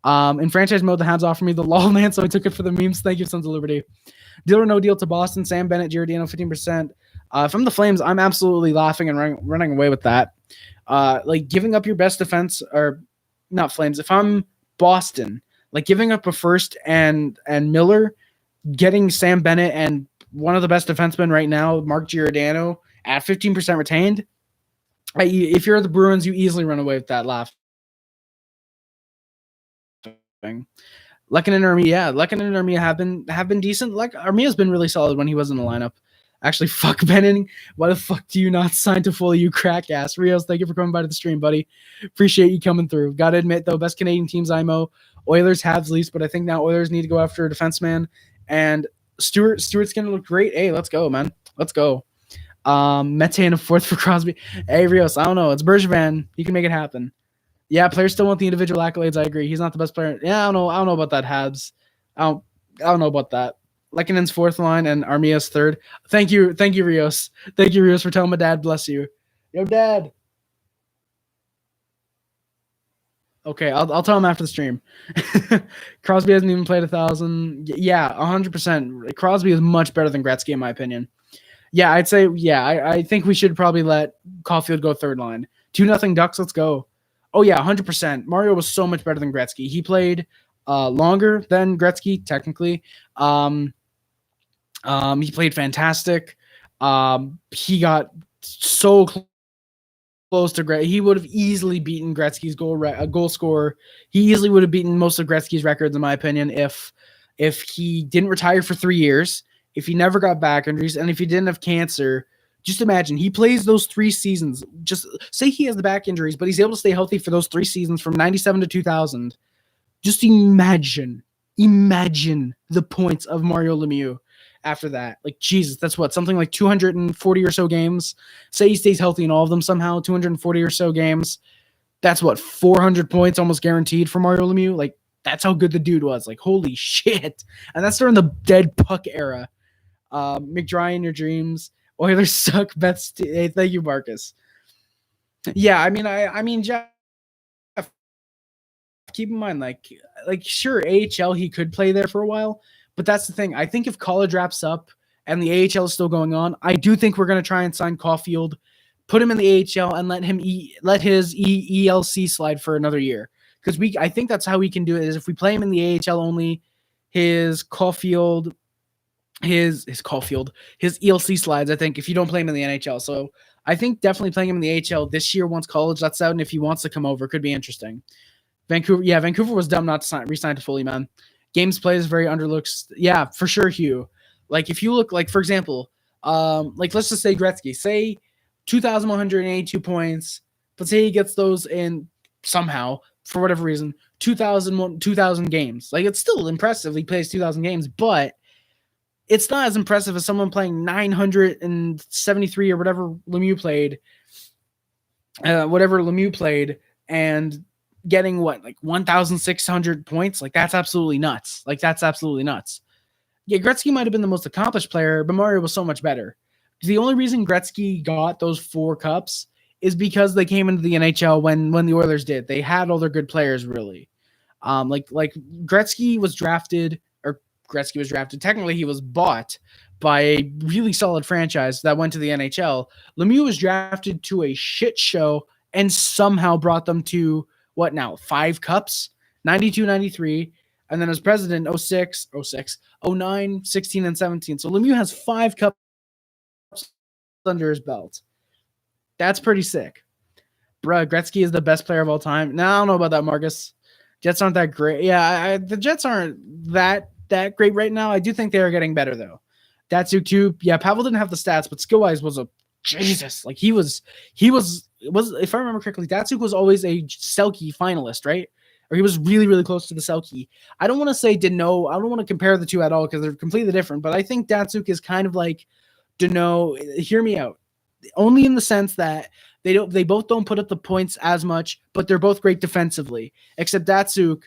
In franchise mode, the Habs offered me the LOL man, so I took it for the memes. Thank you, Sons of Liberty. Deal or no deal to Boston, Sam Bennett, Giordano, 15%. From the Flames, I'm absolutely laughing and running away with that. Like giving up your best defense, or not Flames. If I'm Boston, like giving up a first and Miller, getting Sam Bennett and one of the best defensemen right now, Mark Giordano, at 15% retained. If you're the Bruins, you easily run away with that laugh. Lehkonen and Armia have been decent. Like Armia's been really solid when he was in the lineup. Actually, fuck Benning. Why the fuck do you not sign Toffoli, you crack ass? Rios, thank you for coming by to the stream, buddy. Appreciate you coming through. Gotta admit, though, best Canadian teams IMO. Oilers, Habs, Leafs, but I think now Oilers need to go after a defenseman. And Stewart's going to look great. Hey, let's go, man. Let's go. Mete in a fourth for Crosby. Hey, Rios, I don't know. It's Bergevin. He can make it happen. Yeah, players still want the individual accolades. I agree. He's not the best player. Yeah, I don't know about that, Habs. I don't know about that. Lekkonen's fourth line and Armia's third. Thank you, Rios. Thank you, Rios, for telling my dad. Bless you. Yo, Dad. Okay, I'll tell him after the stream. Crosby hasn't even played 1,000. Yeah, 100%. Crosby is much better than Gretzky, in my opinion. Yeah, I'd say, I think we should probably let Caulfield go third line. 2-0 Ducks, let's go. Oh, yeah, 100%. Mario was so much better than Gretzky. He played longer than Gretzky, technically. He played fantastic. He got so close to Gretzky. He would have easily beaten Gretzky's goal scorer. He easily would have beaten most of Gretzky's records, in my opinion, if he didn't retire for 3 years, if he never got back injuries, and if he didn't have cancer. Just imagine, he plays those 3 seasons. Just say he has the back injuries, but he's able to stay healthy for those 3 seasons from 97 to 2000. Just imagine the points of Mario Lemieux after that. Like, Jesus, that's what, something like 240 or so games. Say he stays healthy in all of them somehow, 240 or so games. That's what, 400 points almost guaranteed for Mario Lemieux. Like, that's how good the dude was. Like, holy shit. And that's during the dead puck era. McDry in your dreams. Oilers suck. Hey, thank you, Marcus. Yeah, I mean, Jeff, keep in mind, like sure, AHL, he could play there for a while, but that's the thing. I think if college wraps up and the AHL is still going on, I do think we're going to try and sign Caulfield, put him in the AHL, and let his ELC slide for another year. Because I think that's how we can do it, is if we play him in the AHL only, his Caulfield, his ELC slides, I think, if you don't play him in the NHL. So I think definitely playing him in the AHL this year once college lets out, and if he wants to come over, could be interesting. Vancouver was dumb not to re-sign Toffoli, man. Games played is very underlooks. Yeah, for sure, Hugh. Like, if you look, like, for example, like, let's just say Gretzky, say 2,182 points, but say he gets those in somehow, for whatever reason, 2,000 games. Like, it's still impressive he plays 2,000 games, but it's not as impressive as someone playing 973 or whatever Lemieux played, and getting what, like 1,600 points. Like, that's absolutely nuts. Yeah, Gretzky might have been the most accomplished player, but Mario was so much better. The only reason Gretzky got those 4 cups is because they came into the NHL when the Oilers did. They had all their good players, really. Like Gretzky was drafted. Technically, he was bought by a really solid franchise that went to the NHL. Lemieux was drafted to a shit show and somehow brought them to, 5 cups? 92, 93. And then as president, 06, 09, 16, and 17. So Lemieux has 5 cups under his belt. That's pretty sick. Bruh, Gretzky is the best player of all time. Now, I don't know about that, Marcus. Jets aren't that great. Yeah, the Jets aren't that great right now. I do think they are getting better, though. Datsuk too. Yeah, Pavel didn't have the stats, but skill-wise was a Jesus. Like, he was if I remember correctly, Datsuk was always a Selke finalist, right? Or he was really, really close to the Selke. I don't want to say Deneau. I don't want to compare the two at all because they're completely different, but I think Datsuk is kind of like Deneau. Hear me out. Only in the sense that they both don't put up the points as much, but they're both great defensively. Except Datsuk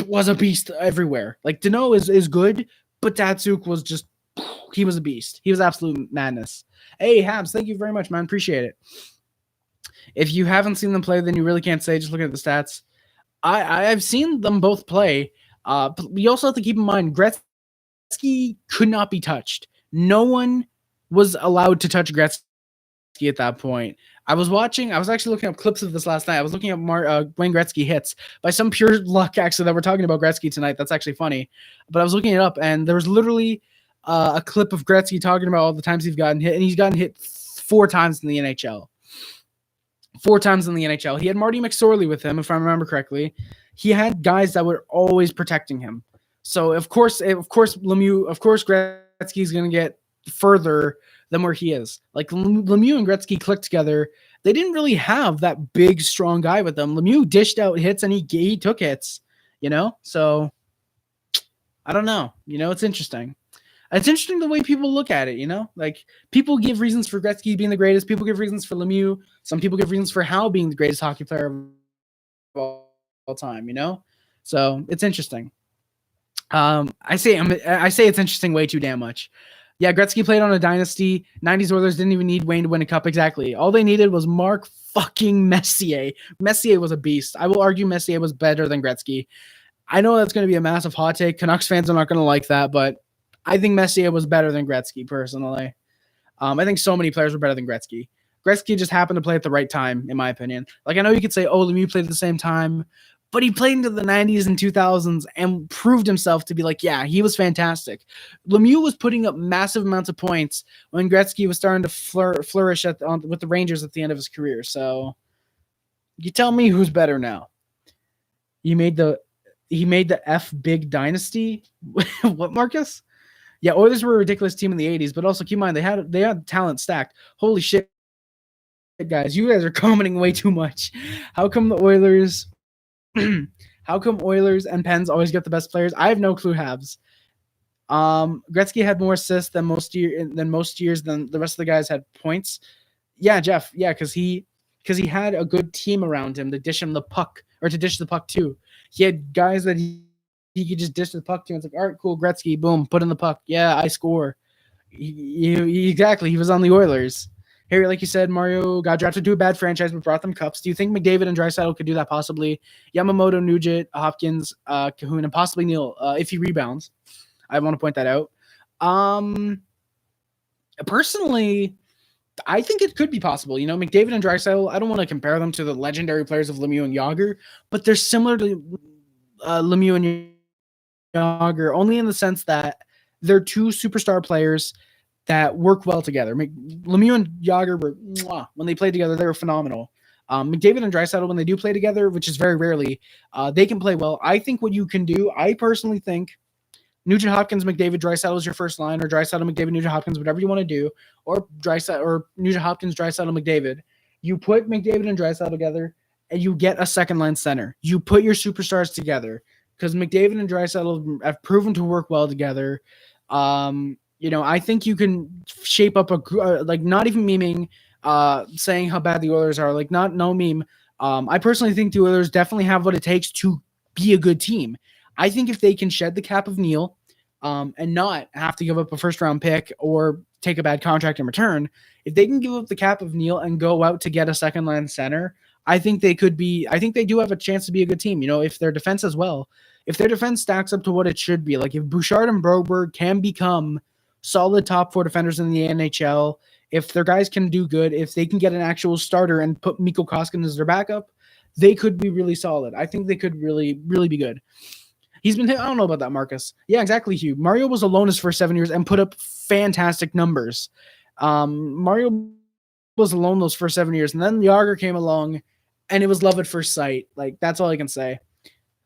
was a beast everywhere. Like, Deneau is good, but Datsuk was just, he was a beast. He was absolute madness. Hey, Habs, thank you very much, man. Appreciate it. If you haven't seen them play, then you really can't say. Just looking at the stats. I've seen them both play. But you also have to keep in mind, Gretzky could not be touched. No one was allowed to touch Gretzky at that point. I was actually looking up clips of this last night. I was looking at Wayne Gretzky hits. By some pure luck, actually, that we're talking about Gretzky tonight. That's actually funny. But I was looking it up, and there was literally a clip of Gretzky talking about all the times he's gotten hit, and he's gotten hit 4 times in the NHL. 4 times in the NHL. He had Marty McSorley with him, if I remember correctly. He had guys that were always protecting him. So, of course, Gretzky's going to get further than where he is. Like Lemieux and Gretzky clicked together. They didn't really have that big, strong guy with them. Lemieux dished out hits and he took hits, So I don't know. It's interesting. It's interesting the way people look at it, Like people give reasons for Gretzky being the greatest. People give reasons for Lemieux. Some people give reasons for Howe being the greatest hockey player of all time, So it's interesting. I say it's interesting way too damn much. Yeah, Gretzky played on a dynasty. 90s Oilers didn't even need Wayne to win a cup exactly. All they needed was Mark fucking Messier. Messier was a beast. I will argue Messier was better than Gretzky. I know that's going to be a massive hot take. Canucks fans are not going to like that, but I think Messier was better than Gretzky, personally. I think so many players were better than Gretzky. Gretzky just happened to play at the right time, in my opinion. Like, I know you could say, oh, Lemieux played at the same time, but he played into the 90s and 2000s and proved himself to be like, yeah, he was fantastic. Lemieux was putting up massive amounts of points when Gretzky was starting to flourish with the Rangers at the end of his career. So you tell me who's better now. He made the F big dynasty. What, Marcus? Yeah, Oilers were a ridiculous team in the 80s, but also keep in mind they had talent stacked. Holy shit, guys, you guys are commenting way too much. How come Oilers and Pens always get the best players? I have no clue. Habs. Gretzky had more assists than most years than the rest of the guys had points. Yeah, Jeff. Yeah, because he had a good team around him to dish him the puck or to dish the puck to. He had guys that he could just dish the puck to. And it's like, all right, cool, Gretzky, boom, put in the puck. Yeah, I score. Exactly. He was on the Oilers. Harry, like you said, Mario got drafted to a bad franchise but brought them cups. Do you think McDavid and Draisaitl could do that possibly? Yamamoto, Nugent, Hopkins, Kahun, and possibly Neal if he rebounds. I want to point that out. Personally, I think it could be possible. McDavid and Draisaitl, I don't want to compare them to the legendary players of Lemieux and Jágr, but they're similar to Lemieux and Jágr only in the sense that they're two superstar players that work well together. Lemieux and Jágr were, when they played together, they were phenomenal. McDavid and Draisaitl, when they do play together, which is very rarely, they can play well. I think what you can do, I personally think Nugent Hopkins, McDavid, Draisaitl is your first line, or Draisaitl, McDavid, Nugent Hopkins, whatever you want to do, or Nugent Hopkins, Draisaitl, McDavid. You put McDavid and Draisaitl together, and you get a second line center. You put your superstars together because McDavid and Draisaitl have proven to work well together. I think you can shape up not even memeing, saying how bad the Oilers are, no meme. I personally think the Oilers definitely have what it takes to be a good team. I think if they can shed the cap of Neal, and not have to give up a first round pick or take a bad contract in return, if they can give up the cap of Neal and go out to get a second line center, I think they do have a chance to be a good team. If their defense as well, if their defense stacks up to what it should be, like if Bouchard and Broberg can become solid top 4 defenders in the NHL, if their guys can do good, if they can get an actual starter and put Mikko Koskinen as their backup, they could be really solid. I think they could really, really be good. I don't know about that, Marcus. Yeah, exactly, Hugh. Mario was alone his first 7 years and put up fantastic numbers. Mario was alone those first 7 years, and then Jágr came along, and it was love at first sight. Like, that's all I can say.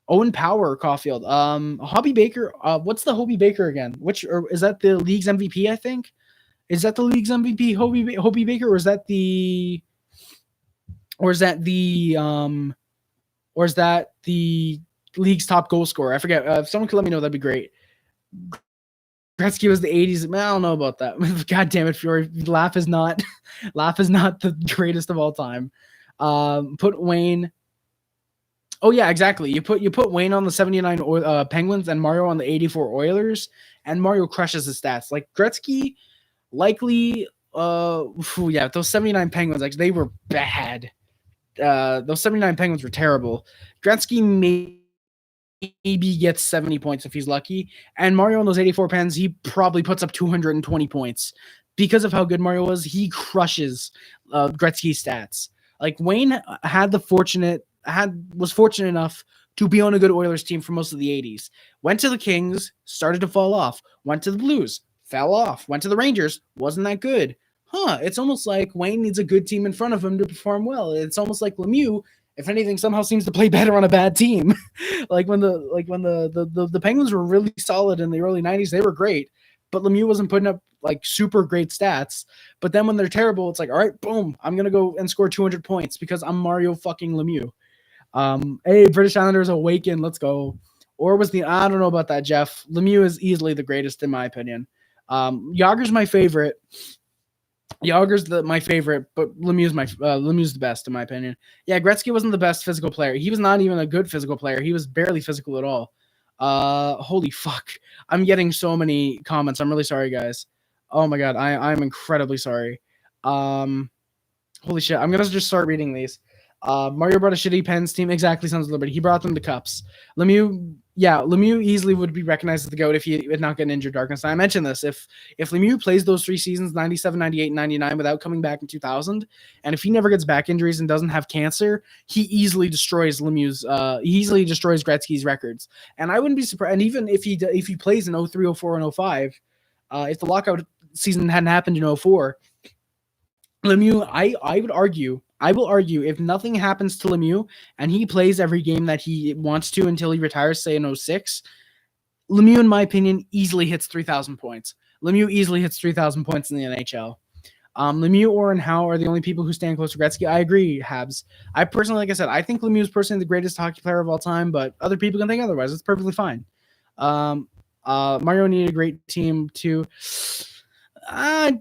Owen Power, Caulfield. Hobie Baker. What's the Hobie Baker again? Or is that the league's MVP, I think? Is that the league's MVP, Hobie Baker, or is that the league's top goal scorer? I forget. If someone could let me know, that'd be great. Gretzky was the 80s. I don't know about that. God damn it, Fury. Laugh is not the greatest of all time. Put Wayne. Oh yeah, exactly. You put Wayne on the 79 Penguins and Mario on the 84 Oilers, and Mario crushes his stats. Like Gretzky, likely. Those 79 Penguins, like they were bad. Those 79 Penguins were terrible. Gretzky maybe gets 70 points if he's lucky, and Mario on those 84 Pens, he probably puts up 220 points because of how good Mario was. He crushes Gretzky's stats. Like Wayne was fortunate enough to be on a good Oilers team for most of the 80s. Went to the Kings, started to fall off. Went to the Blues, fell off. Went to the Rangers, wasn't that good. It's almost like Wayne needs a good team in front of him to perform well. It's almost like Lemieux, if anything, somehow seems to play better on a bad team. Like when the Penguins were really solid in the early 90s, they were great, but Lemieux wasn't putting up like super great stats. But then when they're terrible, it's like, all right, boom, I'm gonna go and score 200 points because I'm Mario fucking Lemieux. Hey, British Islanders awaken, let's go. Or was I don't know about that, Jeff. Lemieux is easily the greatest in my opinion. Yager's my favorite. Yager's my favorite, but Lemieux's the best in my opinion. Yeah, Gretzky wasn't the best physical player. He was not even a good physical player. He was barely physical at all. Holy fuck. I'm getting so many comments. I'm really sorry, guys. Oh my god, I'm incredibly sorry. Holy shit. I'm gonna just start reading these. Mario brought a shitty Pens team. Exactly, Sons of Liberty. He brought them to cups. Lemieux easily would be recognized as the GOAT if he had not gotten injured. Darkness. And I mentioned this. If Lemieux plays those 3 seasons, 97, 98, 99, without coming back in 2000, and if he never gets back injuries and doesn't have cancer, he easily destroys Gretzky's records. And I wouldn't be surprised. And even if he plays in 03, 04, and 05, if the lockout season hadn't happened in 04, Lemieux, I will argue if nothing happens to Lemieux and he plays every game that he wants to until he retires, say in 06, Lemieux, in my opinion, easily hits 3,000 points. Lemieux easily hits 3,000 points in the NHL. Lemieux, Orr, and Howe are the only people who stand close to Gretzky. I agree, Habs. I personally, like I said, I think Lemieux is personally the greatest hockey player of all time, but other people can think otherwise. It's perfectly fine. Mario needed a great team too.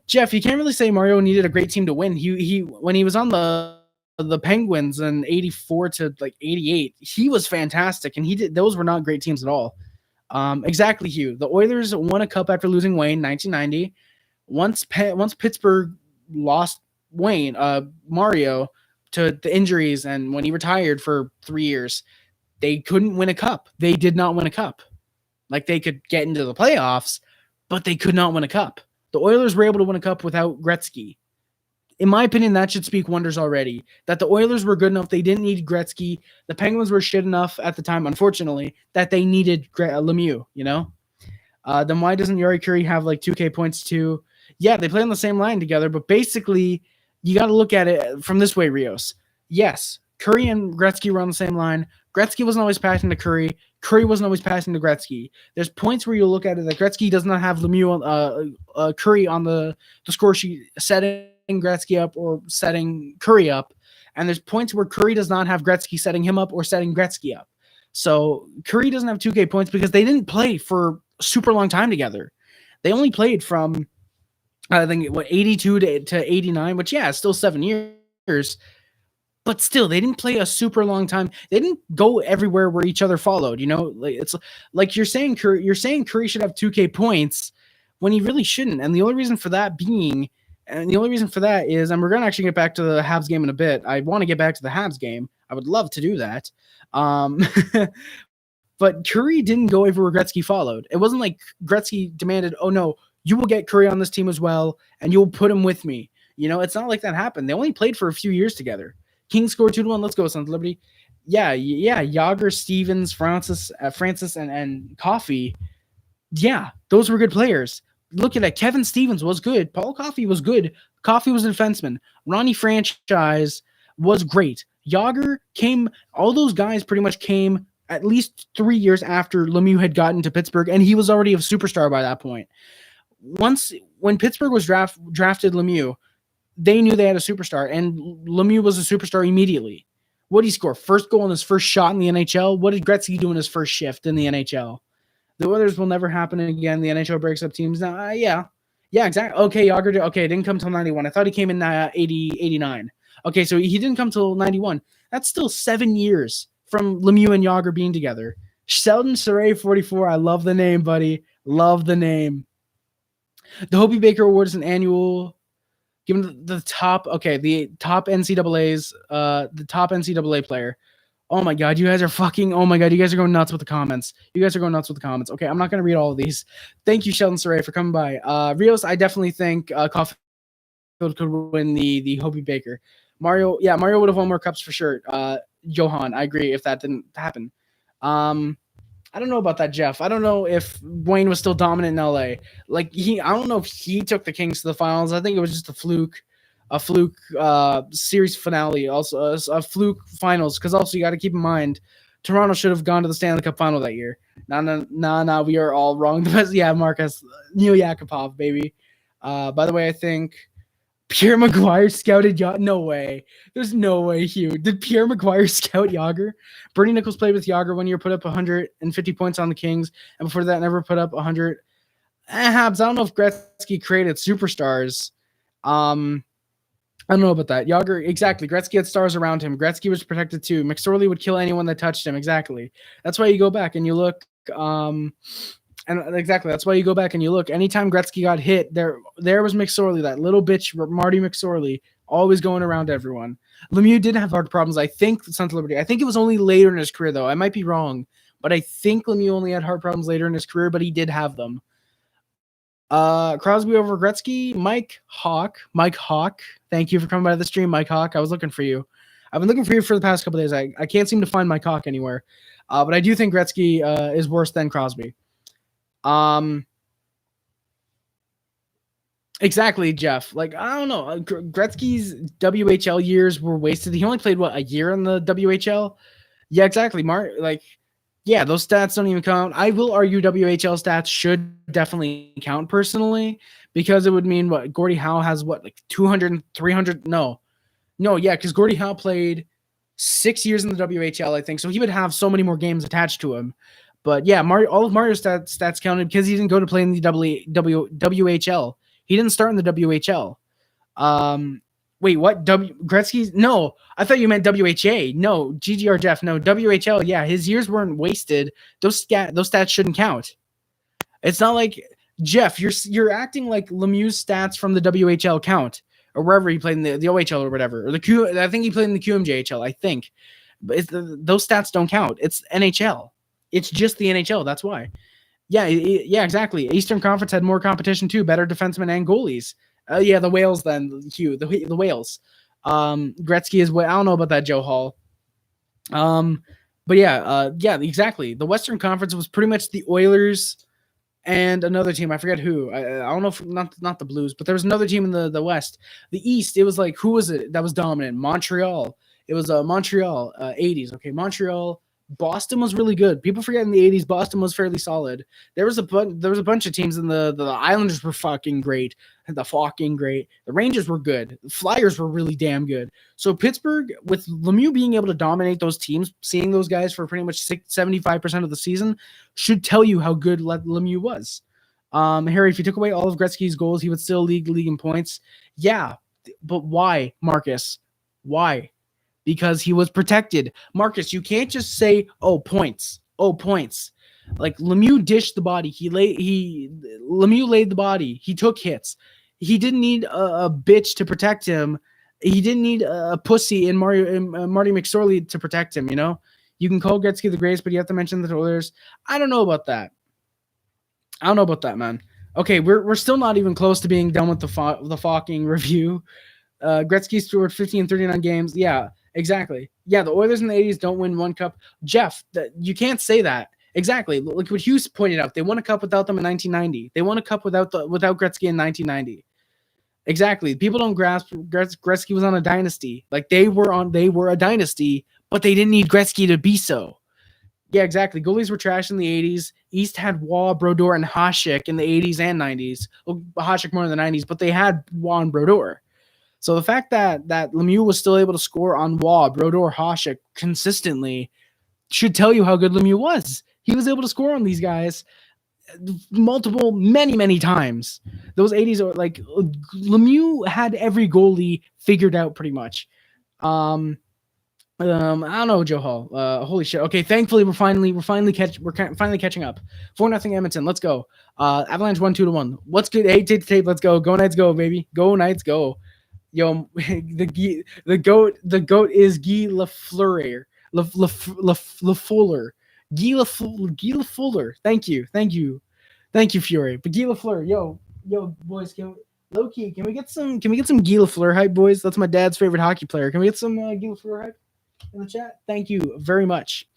Jeff, you can't really say Mario needed a great team to win. He when he was on the Penguins in 84 to like 88, he was fantastic, and those were not great teams at all. Exactly, Hugh. The Oilers won a cup after losing Wayne in 1990. Once Pittsburgh lost Mario to the injuries, and when he retired for 3 years, they couldn't win a cup. They did not win a cup. Like, they could get into the playoffs, but they could not win a cup. The Oilers were able to win a cup without Gretzky. In my opinion, that should speak wonders already. That the Oilers were good enough. They didn't need Gretzky. The Penguins were shit enough at the time, unfortunately, that they needed Lemieux, you know? Then why doesn't Yari Curry have like 2K points too? Yeah, they play on the same line together, but basically, you got to look at it from this way, Rios. Yes, Curry and Gretzky were on the same line. Gretzky wasn't always passing to Curry. Curry wasn't always passing to Gretzky. There's points where you look at it that Gretzky does not have Lemieux, Curry on the score sheet setting Gretzky up or setting Curry up. And there's points where Curry does not have Gretzky setting him up or setting Gretzky up. So Curry doesn't have 2K points because they didn't play for a super long time together. They only played from, I think, 82 to 89, which, yeah, it's still 7 years. But still, they didn't play a super long time. They didn't go everywhere where each other followed. You know, like, it's like you're saying Curry should have 2K points when he really shouldn't. And the only reason for that is, and we're going to actually get back to the Habs game in a bit. I want to get back to the Habs game. I would love to do that. But Curry didn't go everywhere Gretzky followed. It wasn't like Gretzky demanded, oh no, you will get Curry on this team as well, and you'll put him with me. You know, it's not like that happened. They only played for a few years together. King scored 2-1. Let's go, Sons of Liberty. Yeah. Yager, Stevens, Francis, and Coffey. Yeah, those were good players. Look at that. Kevin Stevens was good. Paul Coffey was good. Coffey was a defenseman. Ronnie Franchise was great. Yager came. All those guys pretty much came at least 3 years after Lemieux had gotten to Pittsburgh, and he was already a superstar by that point. When Pittsburgh was drafted Lemieux, they knew they had a superstar, and Lemieux was a superstar immediately. What did he score? First goal in his first shot in the NHL? What did Gretzky do in his first shift in the NHL? The Oilers will never happen again. The NHL breaks up teams now. Yeah, exactly. Okay, Yager it didn't come till 91. I thought he came in 89. Okay, so he didn't come till 91. That's still 7 years from Lemieux and Yager being together. Sheldon Saray 44. I love the name, buddy. Love the name. The Hobie Baker Award is an annual. Give him the top NCAA's, the top NCAA player. Oh my God, you guys are going nuts with the comments. Okay, I'm not going to read all of these. Thank you, Sheldon Saray, for coming by. Rios, I definitely think Caulfield could win the Hobie Baker. Mario would have won more cups for sure. Johan, I agree if that didn't happen. I don't know about that, Jeff. I don't know if Wayne was still dominant in LA. I don't know if he took the Kings to the finals. I think it was just a fluke series finale, also a fluke finals. Because also you got to keep in mind, Toronto should have gone to the Stanley Cup final that year. No, we are all wrong. Yeah, Marcus, Neil Yakupov, baby. By the way, I think Pierre Maguire scouted Yager. No way. There's no way, Hugh. Did Pierre Maguire scout Yager? Bernie Nichols played with Yager 1 year, put up 150 points on the Kings, and before that, never put up 100. Habs, I don't know if Gretzky created superstars. I don't know about that. Yager, exactly. Gretzky had stars around him. Gretzky was protected too. McSorley would kill anyone that touched him. Exactly. That's why you go back and you look. And exactly, that's why you go back and you look. Anytime Gretzky got hit, there was McSorley, that little bitch, Marty McSorley, always going around everyone. Lemieux did have heart problems. I think Sons of Liberty. I think it was only later in his career, though. I might be wrong, but I think Lemieux only had heart problems later in his career, but he did have them. Crosby over Gretzky, Mike Hawk. Thank you for coming by the stream, Mike Hawk. I was looking for you. I've been looking for you for the past couple days. I can't seem to find Mike Hawk anywhere. But I do think Gretzky is worse than Crosby. Exactly, Jeff. Like, I don't know. Gretzky's WHL years were wasted. He only played, a year in the WHL? Yeah, exactly. Those stats don't even count. I will argue WHL stats should definitely count personally, because it would mean Gordie Howe has 200, 300? No, because Gordie Howe played 6 years in the WHL, I think. So he would have so many more games attached to him. But yeah, all of Mario's stats counted because he didn't go to play in the WHL. He didn't start in the WHL. Wait, what? Gretzky's? No, I thought you meant WHA. No, GGR Jeff. No, WHL. Yeah, his years weren't wasted. Those stats shouldn't count. It's not like Jeff. You're acting like Lemieux's stats from the WHL count, or wherever he played in the OHL or whatever, or I think he played in the QMJHL. I think, but those stats don't count. It's NHL. It's just the NHL. That's why. Yeah, exactly. Eastern Conference had more competition too, better defensemen and goalies. The Whales then, Hugh, the Whales. Gretzky is what I don't know about that, Joe Hall. But exactly. The Western Conference was pretty much the Oilers and another team. I forget who. I don't know if not the Blues, but there was another team in the West. The East, it was like, who was it that was dominant? Montreal. It was Montreal 80s. Okay, Montreal. Boston was really good. People forget in the 80s, Boston was fairly solid. There was a bunch of teams in the Islanders were fucking great. The Rangers were good. The Flyers were really damn good. So Pittsburgh, with Lemieux being able to dominate those teams, seeing those guys for pretty much 75% of the season, should tell you how good Lemieux was. Harry, if you took away all of Gretzky's goals, he would still lead in points. Yeah, but why, Marcus? Why? Because he was protected. Marcus, you can't just say, points. Like, Lemieux dished the body. Lemieux laid the body. He took hits. He didn't need a bitch to protect him. He didn't need a pussy in Marty McSorley to protect him, you know? You can call Gretzky the greatest, but you have to mention the Oilers. I don't know about that. Man. Okay, we're still not even close to being done with the Falking review. Gretzky scored 50 in 39 games. Yeah. Exactly. Yeah, the Oilers in the 80s don't win one cup. Jeff, you can't say that. Exactly. Like what Hughes pointed out, they won a cup without them in 1990. They won a cup without Gretzky in 1990. Exactly. People don't grasp Gretzky was on a dynasty. Like they were a dynasty, but they didn't need Gretzky to be so. Yeah, exactly. Goalies were trash in the 80s. East had Waugh, Brodeur, and Hasek in the 80s and 90s. Well, Hasek more in the 90s, but they had Waugh and Brodeur. So the fact that Lemieux was still able to score on Waugh, Brodeur, Hasek consistently should tell you how good Lemieux was. He was able to score on these guys many times. Those 80s are like Lemieux had every goalie figured out pretty much. I don't know, Joe Hall. Holy shit. Okay, thankfully we're finally catching up. 4-0 Edmonton. Let's go. Avalanche 1-2-1. What's good? Hey, tape to tape. Let's go. Go Knights, go, baby. Go Knights, go. Yo, the goat is Guy Lafleur. Lafleur. Guy Lafleur. Thank you, Fury. But Guy Lafleur, yo, boys, can we get some Guy Lafleur hype, boys? That's my dad's favorite hockey player. Can we get some Guy Lafleur hype in the chat? Thank you very much.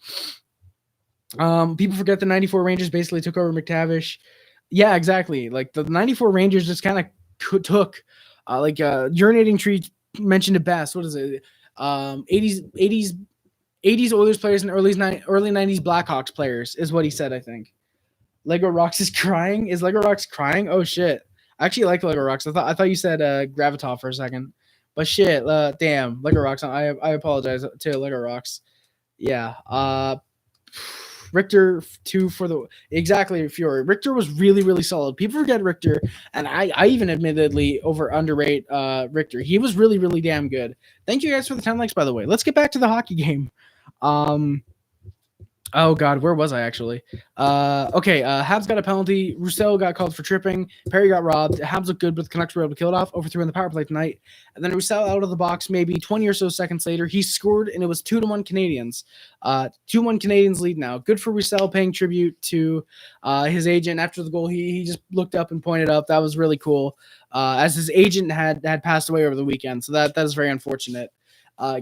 People forget the 94 Rangers basically took over McTavish. Yeah, exactly. Like the 94 Rangers just kind of took. Urinating Tree mentioned it best. What is it? 80s Oilers players and early 90s Blackhawks players is what he said, I think. Lego Rocks is crying. Is Lego Rocks crying? Oh, shit. I actually like Lego Rocks. I thought you said Graviton for a second, but shit, damn, Lego Rocks. I apologize to Lego Rocks. Yeah. Richter 2 for the exactly Fury. Richter was really, really solid. People forget Richter, and I even admittedly underrate Richter. He was really, really damn good. Thank you guys for the 10 likes, by the way. Let's get back to the hockey game. Oh God, where was I actually? Okay, Habs got a penalty. Roussel got called for tripping. Perry got robbed. Habs looked good, but the Canucks were able to kill it off. Overthrew in the power play tonight. And then Roussel out of the box, maybe 20 or so seconds later, he scored, and it was 2-1 Canadiens. 2-1 Canadiens lead now. Good for Roussel, paying tribute to his agent after the goal. He just looked up and pointed up. That was really cool. As his agent had passed away over the weekend, so that is very unfortunate.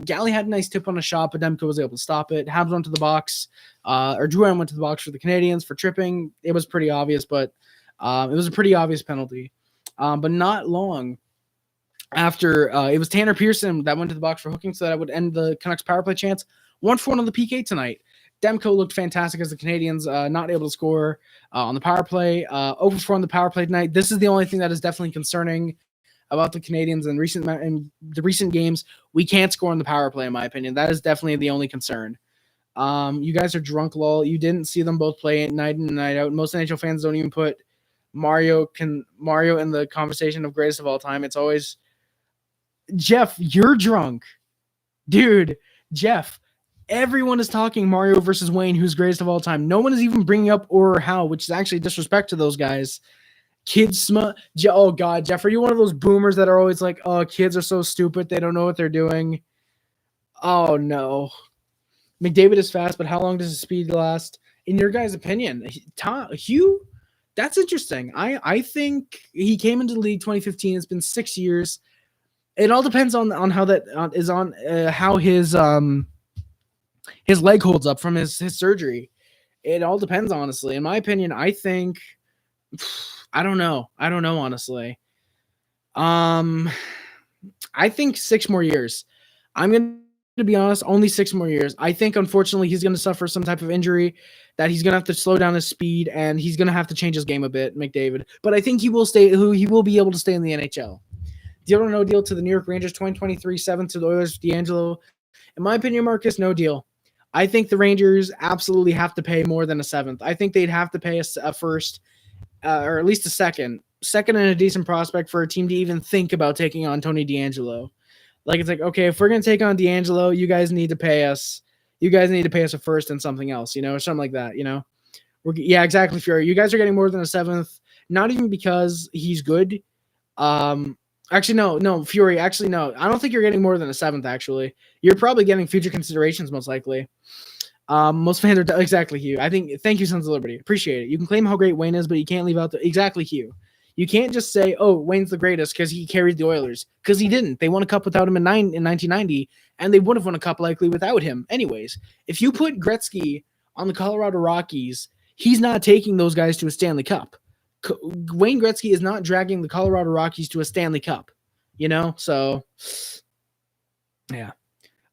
Galley had a nice tip on a shot, but Demko was able to stop it. Habs went to the box, or Drouin went to the box for the Canadiens for tripping. It was pretty obvious, but it was a pretty obvious penalty. But not long after, it was Tanner Pearson that went to the box for hooking, so that would end the Canucks power play chance. 1-for-1 on the PK tonight. Demko looked fantastic as the Canadiens, not able to score on the power play. 0-for-4 on the power play tonight. This is the only thing that is definitely concerning about the Canadiens in the recent games. We can't score on the power play, in my opinion. That is definitely the only concern. You guys are drunk, lol. You didn't see them both play night in and night out. Most NHL fans don't even put Mario in the conversation of greatest of all time. It's always Jeff. You're drunk, dude. Jeff. Everyone is talking Mario versus Wayne, who's greatest of all time. No one is even bringing up or how, which is actually disrespect to those guys. Kids oh God, Jeff, are you one of those boomers that are always like, oh, kids are so stupid, they don't know what they're doing? Oh no. McDavid is fast, but how long does his speed last? In your guys' opinion, Hugh, that's interesting. I think he came into the league 2015. It's been 6 years. It all depends on how that is on how his leg holds up from his surgery. It all depends, honestly. In my opinion, I think. I don't know, honestly. I think 6 more years. I'm going to be honest, only 6 more years. I think, unfortunately, he's going to suffer some type of injury that he's going to have to slow down his speed, and he's going to have to change his game a bit, McDavid. But I think he will be able to stay in the NHL. Deal or no deal to the New York Rangers, 2023, 7th to the Oilers, D'Angelo. In my opinion, Marcus, no deal. I think the Rangers absolutely have to pay more than a 7th. I think they'd have to pay a first, or at least a second and a decent prospect for a team to even think about taking on Tony D'Angelo. Like, it's like, okay, if we're going to take on D'Angelo, you guys need to pay us. You guys need to pay us a first and something else, or something like that, Yeah, exactly, Fury. You guys are getting more than a 7th, not even because he's good. Actually, no, Fury. Actually, no. I don't think you're getting more than a 7th, actually. You're probably getting future considerations, most likely. Most fans are exactly Hugh. Thank you, Sons of Liberty. Appreciate it. You can claim how great Wayne is, but you can't leave out exactly Hugh. You can't just say, oh, Wayne's the greatest because he carried the Oilers, because he didn't. They won a cup without him in 1990, and they would have won a cup likely without him. Anyways, if you put Gretzky on the Colorado Rockies, he's not taking those guys to a Stanley Cup. Wayne Gretzky is not dragging the Colorado Rockies to a Stanley Cup, So, yeah.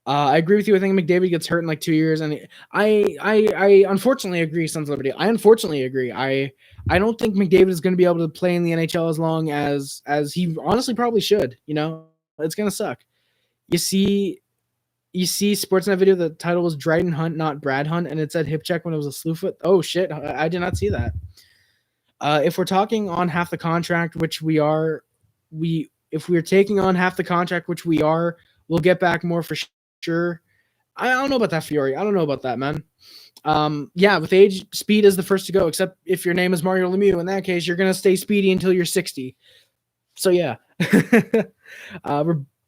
I agree with you. I think McDavid gets hurt in like 2 years, and I unfortunately agree, Sons of Liberty. I unfortunately agree. I don't think McDavid is going to be able to play in the NHL as long as he honestly probably should. It's gonna suck. You see Sportsnet video. The title was Dryden Hunt, not Brad Hunt, and it said hip check when it was a slew foot. Oh shit! I did not see that. If we're talking on half the contract, which we are, if we're taking on half the contract, which we are, we'll get back more for sure. I don't know about that, Fury. I don't know about that, man. Yeah, with age, speed is the first to go, except if your name is Mario Lemieux. In that case, you're going to stay speedy until you're 60. So, yeah.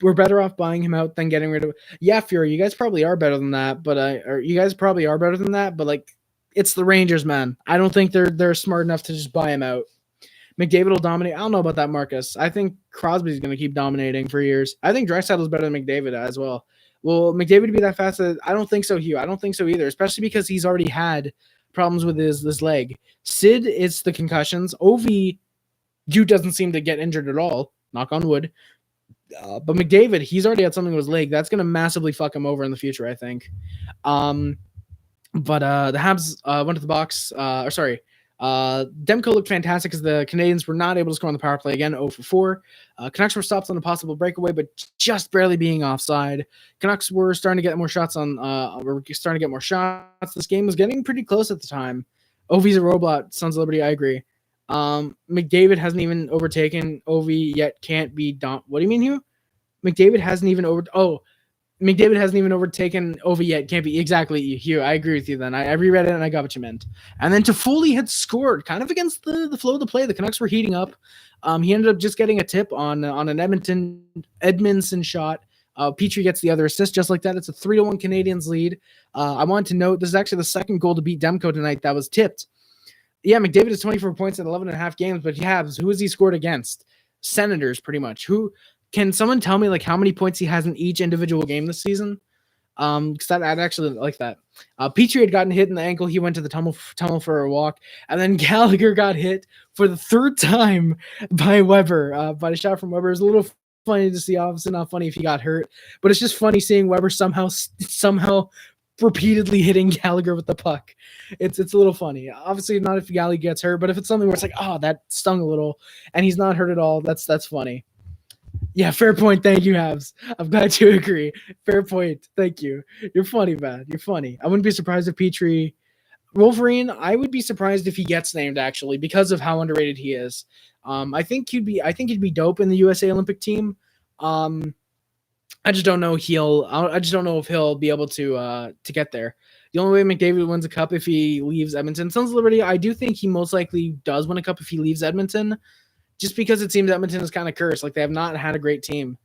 We're better off buying him out than getting rid of. Yeah, Fury, you guys probably are better than that, but like, it's the Rangers, man. I don't think they're smart enough to just buy him out. McDavid will dominate. I don't know about that, Marcus. I think Crosby's going to keep dominating for years. I think Draisaitl's better than McDavid as well. Will McDavid be that fast? I don't think so, Hugh. I don't think so either, especially because he's already had problems with his leg. Sid, it's the concussions. Ovi, Dude doesn't seem to get injured at all. Knock on wood. But McDavid, he's already had something with his leg. That's going to massively fuck him over in the future, I think. But the Habs went to the box. Demko looked fantastic because the Canadiens were not able to score on the power play again, 0 for 4. Canucks were stopped on a possible breakaway, but just barely being offside. Canucks were starting to get more shots This game was getting pretty close at the time. Ovi's a robot, Sons of Liberty, I agree. McDavid hasn't even overtaken Ovi yet, can't be done. What do you mean, Hugh? McDavid hasn't even overtaken Ovi yet. Can't be. Exactly, Hugh. I agree with you then. I reread it and I got what you meant. And then Toffoli had scored kind of against the flow of the play. The Canucks were heating up. He ended up just getting a tip on an Edmondson shot. Petry gets the other assist just like that. It's a 3-1 Canadiens lead. I wanted to note this is actually the second goal to beat Demko tonight that was tipped. Yeah, McDavid is 24 points in 11.5 games, but Habs, who has he scored against? Senators, pretty much. Who can someone tell me like how many points he has in each individual game this season? Because I'd actually like that. Petry had gotten hit in the ankle. He went to the tunnel for a walk, and then Gallagher got hit for the third time by Weber. By a shot from Weber. It was a little funny to see. Obviously, not funny if he got hurt, but it's just funny seeing Weber somehow repeatedly hitting Gallagher with the puck. It's a little funny. Obviously, not if Gallagher gets hurt, but if it's something where it's like, oh, that stung a little, and he's not hurt at all, that's funny. Yeah, fair point. Thank you, Habs. I'm glad you agree. Fair point. Thank you. You're funny, man. You're funny. I wouldn't be surprised if Petry Wolverine. I would be surprised if he gets named actually because of how underrated he is. I think he'd be dope in the USA Olympic team. I just don't know if he'll be able to get there. The only way McDavid wins a cup if he leaves Edmonton. Sons of Liberty, I do think he most likely does win a cup if he leaves Edmonton, just because it seems Edmonton is kind of cursed. Like they have not had a great team.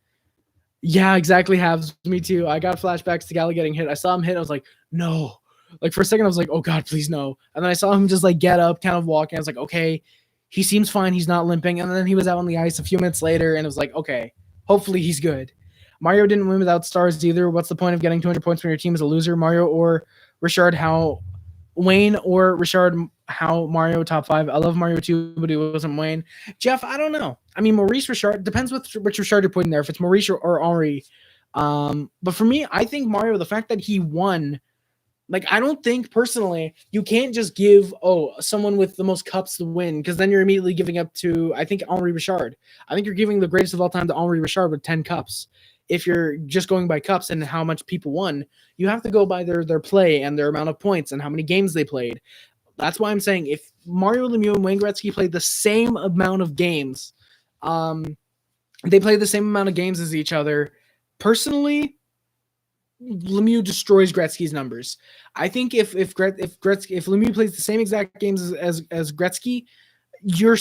Yeah, exactly. Habs. Me too. I got flashbacks to Gallagher getting hit. I saw him hit. I was like, no. Like for a second, I was like, oh God, please no. And then I saw him just like get up, kind of walking. I was like, okay, he seems fine. He's not limping. And then he was out on the ice a few minutes later, and it was like, okay, hopefully he's good. Mario didn't win without stars either. What's the point of getting 200 points when your team is a loser? Mario or Richard Howe, Wayne or Richard Howe, Mario top 5. I love Mario too, but he wasn't Wayne. Jeff, I don't know. I mean, Maurice Richard, depends which Richard you're putting there, if it's Maurice or Henri. But for me, I think Mario, the fact that he won, like, I don't think personally you can't just give someone with the most cups to win, because then you're immediately giving up to, I think, Henri Richard. I think you're giving the greatest of all time to Henri Richard with 10 cups. If you're just going by cups and how much people won, you have to go by their play and their amount of points and how many games they played. That's why I'm saying if Mario Lemieux and Wayne Gretzky played the same amount of games, they played the same amount of games as each other. Personally, Lemieux destroys Gretzky's numbers. I think if Lemieux plays the same exact games as Gretzky, you're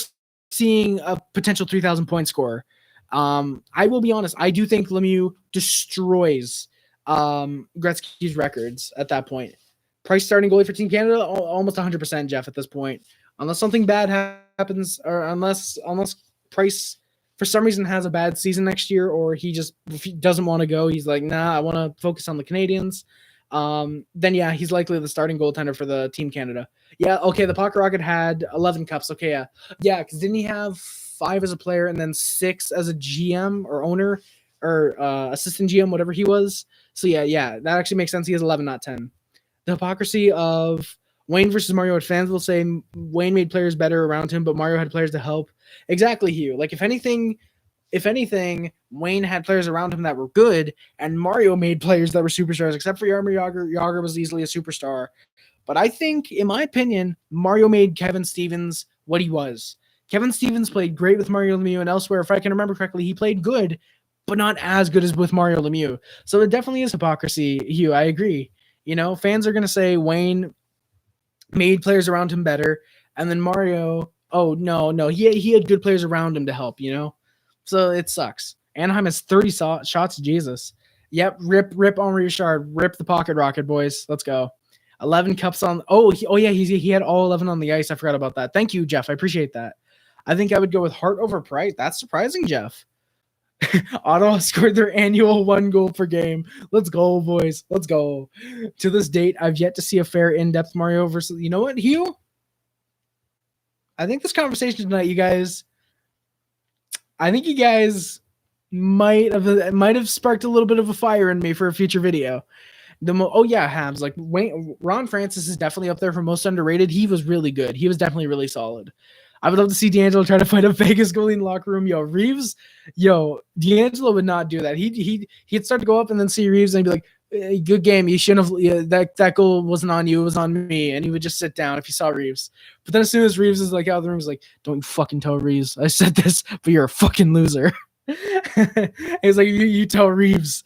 seeing a potential 3,000 point scorer. I will be honest. I do think Lemieux destroys Gretzky's records at that point. Price starting goalie for Team Canada, almost 100%, Jeff, at this point. Unless something bad happens, or unless Price for some reason has a bad season next year, or he doesn't want to go. He's like, nah, I want to focus on the Canadiens. Then yeah, he's likely the starting goaltender for the Team Canada. Yeah, okay, the Pocket Rocket had 11 cups. Okay, yeah, because didn't he have 5 as a player and then 6 as a GM or owner or assistant GM, whatever he was? So yeah, that actually makes sense. He has 11, not 10. The hypocrisy of Wayne versus Mario, what fans will say Wayne made players better around him, but Mario had players to help. Exactly, Hugh. Like if anything, Wayne had players around him that were good, and Mario made players that were superstars, except for Jaromir Jagr. Jagr was easily a superstar. But I think, in my opinion, Mario made Kevin Stevens what he was. Kevin Stevens played great with Mario Lemieux, and elsewhere, if I can remember correctly, he played good, but not as good as with Mario Lemieux. So it definitely is hypocrisy, Hugh. I agree. You know, fans are going to say Wayne made players around him better, and then Mario, oh, no, he had good players around him to help, you know? So it sucks. Anaheim has 30 shots, Jesus. Yep, rip Henri Richard, rip the Pocket Rocket, boys. Let's go. 11 cups on, he had all 11 on the ice. I forgot about that. Thank you, Jeff. I appreciate that. I think I would go with Hart over Price. That's surprising, Jeff. Ottawa scored their annual 1 goal per game. Let's go, boys. Let's go. To this date, I've yet to see a fair in-depth Mario versus. You know what, Hugh? I think this conversation tonight, you guys might have sparked a little bit of a fire in me for a future video. Habs. Like Ron Francis is definitely up there for most underrated. He was really good. He was definitely really solid. I would love to see D'Angelo try to fight a Vegas goalie in the locker room. D'Angelo would not do that. He'd start to go up and then see Reeves and be like, hey, good game. You shouldn't have. Yeah, that goal wasn't on you. It was on me. And he would just sit down if he saw Reeves. But then as soon as Reeves is like out of the room, he's like, don't you fucking tell Reeves I said this, but you're a fucking loser. He's like, you tell Reeves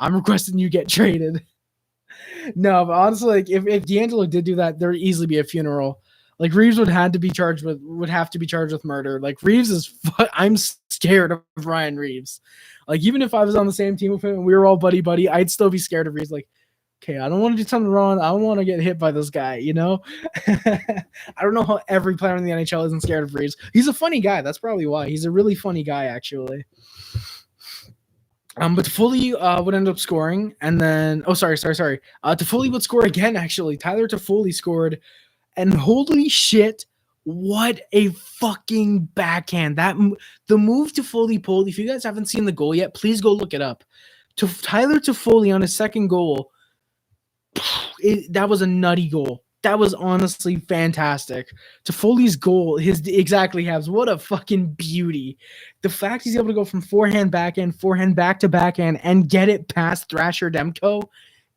I'm requesting you get traded. No, but honestly, like if D'Angelo did do that, there'd easily be a funeral. Like Reeves would have to be charged with murder. Like Reeves is. I'm scared of Ryan Reeves. Like even if I was on the same team with him and we were all buddy, I'd still be scared of Reeves. Like, okay, I don't want to do something wrong. I don't want to get hit by this guy. I don't know how every player in the NHL isn't scared of Reeves. He's a funny guy. That's probably why. He's a really funny guy, actually. But Toffoli would end up scoring, and then Toffoli would score again. Actually, Tyler Toffoli scored, and holy shit, what a fucking backhand! The move Toffoli pulled. If you guys haven't seen the goal yet, please go look it up. Tyler Toffoli on his second goal, that was a nutty goal. That was honestly fantastic. Toffoli's goal, Habs. What a fucking beauty. The fact he's able to go from forehand back to backhand, and get it past Thrasher Demko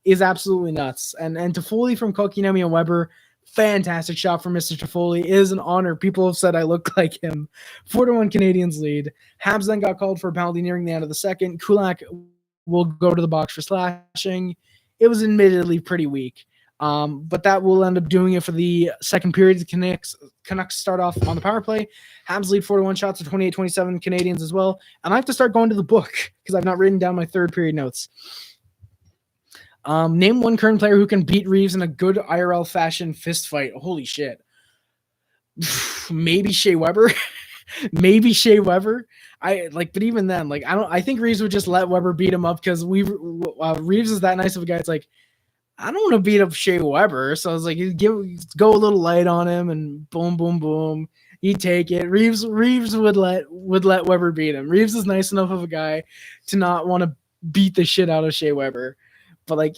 is absolutely nuts. And Toffoli from Kotkaniemi and Weber, fantastic shot from Mr. Toffoli. It is an honor. People have said I look like him. 4-1 Canadiens lead. Habs then got called for a penalty nearing the end of the second. Kulak will go to the box for slashing. It was admittedly pretty weak. But that will end up doing it for the second period. The Canucks start off on the power play. Habs lead 4-1 shots to 28-27 Canadiens as well. And I have to start going to the book because I've not written down my third period notes. Name one current player who can beat Reeves in a good IRL fashion fist fight. Holy shit. Maybe Shea Weber. But even then, I think Reeves would just let Weber beat him up because Reeves is that nice of a guy. It's like, I don't want to beat up Shea Weber, so I was like, go a little light on him, and boom, boom, boom, he'd take it. Reeves would let Weber beat him. Reeves is nice enough of a guy to not want to beat the shit out of Shea Weber, but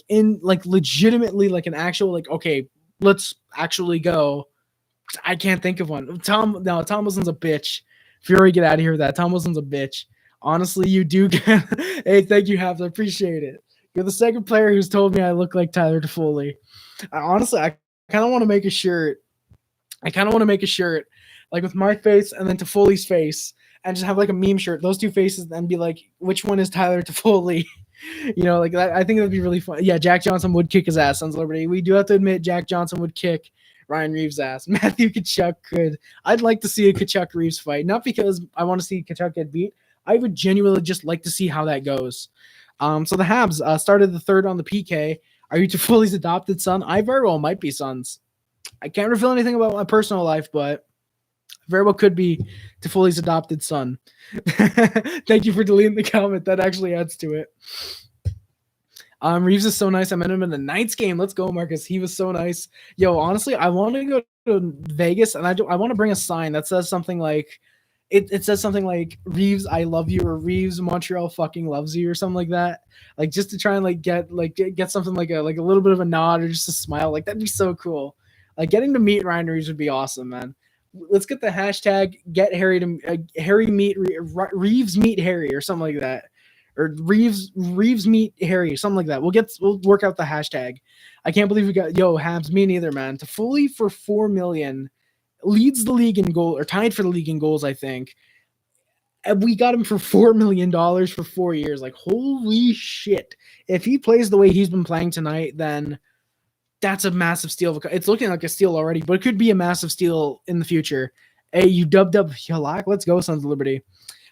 legitimately, an actual okay, let's actually go. I can't think of one. Tom Wilson's a bitch. Fury, get out of here with that. Tom Wilson's a bitch. Honestly, you do. Hey, thank you, Habs. I appreciate it. You're the second player who's told me I look like Tyler Toffoli. I kind of want to make a shirt. With my face and then Toffoli's face, and just have a meme shirt, those two faces, and be like, which one is Tyler Toffoli? That. I think that'd be really fun. Yeah, Jack Johnson would kick his ass, Sons of Liberty. We do have to admit Jack Johnson would kick Ryan Reeves' ass. Matthew Tkachuk could. I'd like to see a Tkachuk Reeves fight, not because I want to see Tkachuk get beat. I would genuinely just like to see how that goes. So the Habs started the third on the PK. Are you Toffoli's adopted son? I very well might be sons. I can't reveal anything about my personal life, but very well could be Toffoli's adopted son. Thank you for deleting the comment. That actually adds to it. Reeves is so nice. I met him in the Knights game. Let's go, Marcus. He was so nice. Yo, honestly, I want to go to Vegas, and I want to bring a sign that says something like, It says something like Reeves, I love you, or Reeves, Montreal fucking loves you, or something like that. Just to try and get something like a little bit of a nod or just a smile. That'd be so cool. Getting to meet Ryan Reeves would be awesome, man. Let's get the hashtag get Harry to Reeves meet Harry or something like that, or Reeves meet Harry, something like that. We'll work out the hashtag. I can't believe we got Habs. Me neither, man. Toffoli for $4 million. Leads the league in goal, or tied for the league in goals, I think. And we got him for $4 million for 4 years. Holy shit. If he plays the way he's been playing tonight, then that's a massive steal. It's looking like a steal already, but it could be a massive steal in the future. Hey, you dubbed up Halak. Let's go, Sons of Liberty.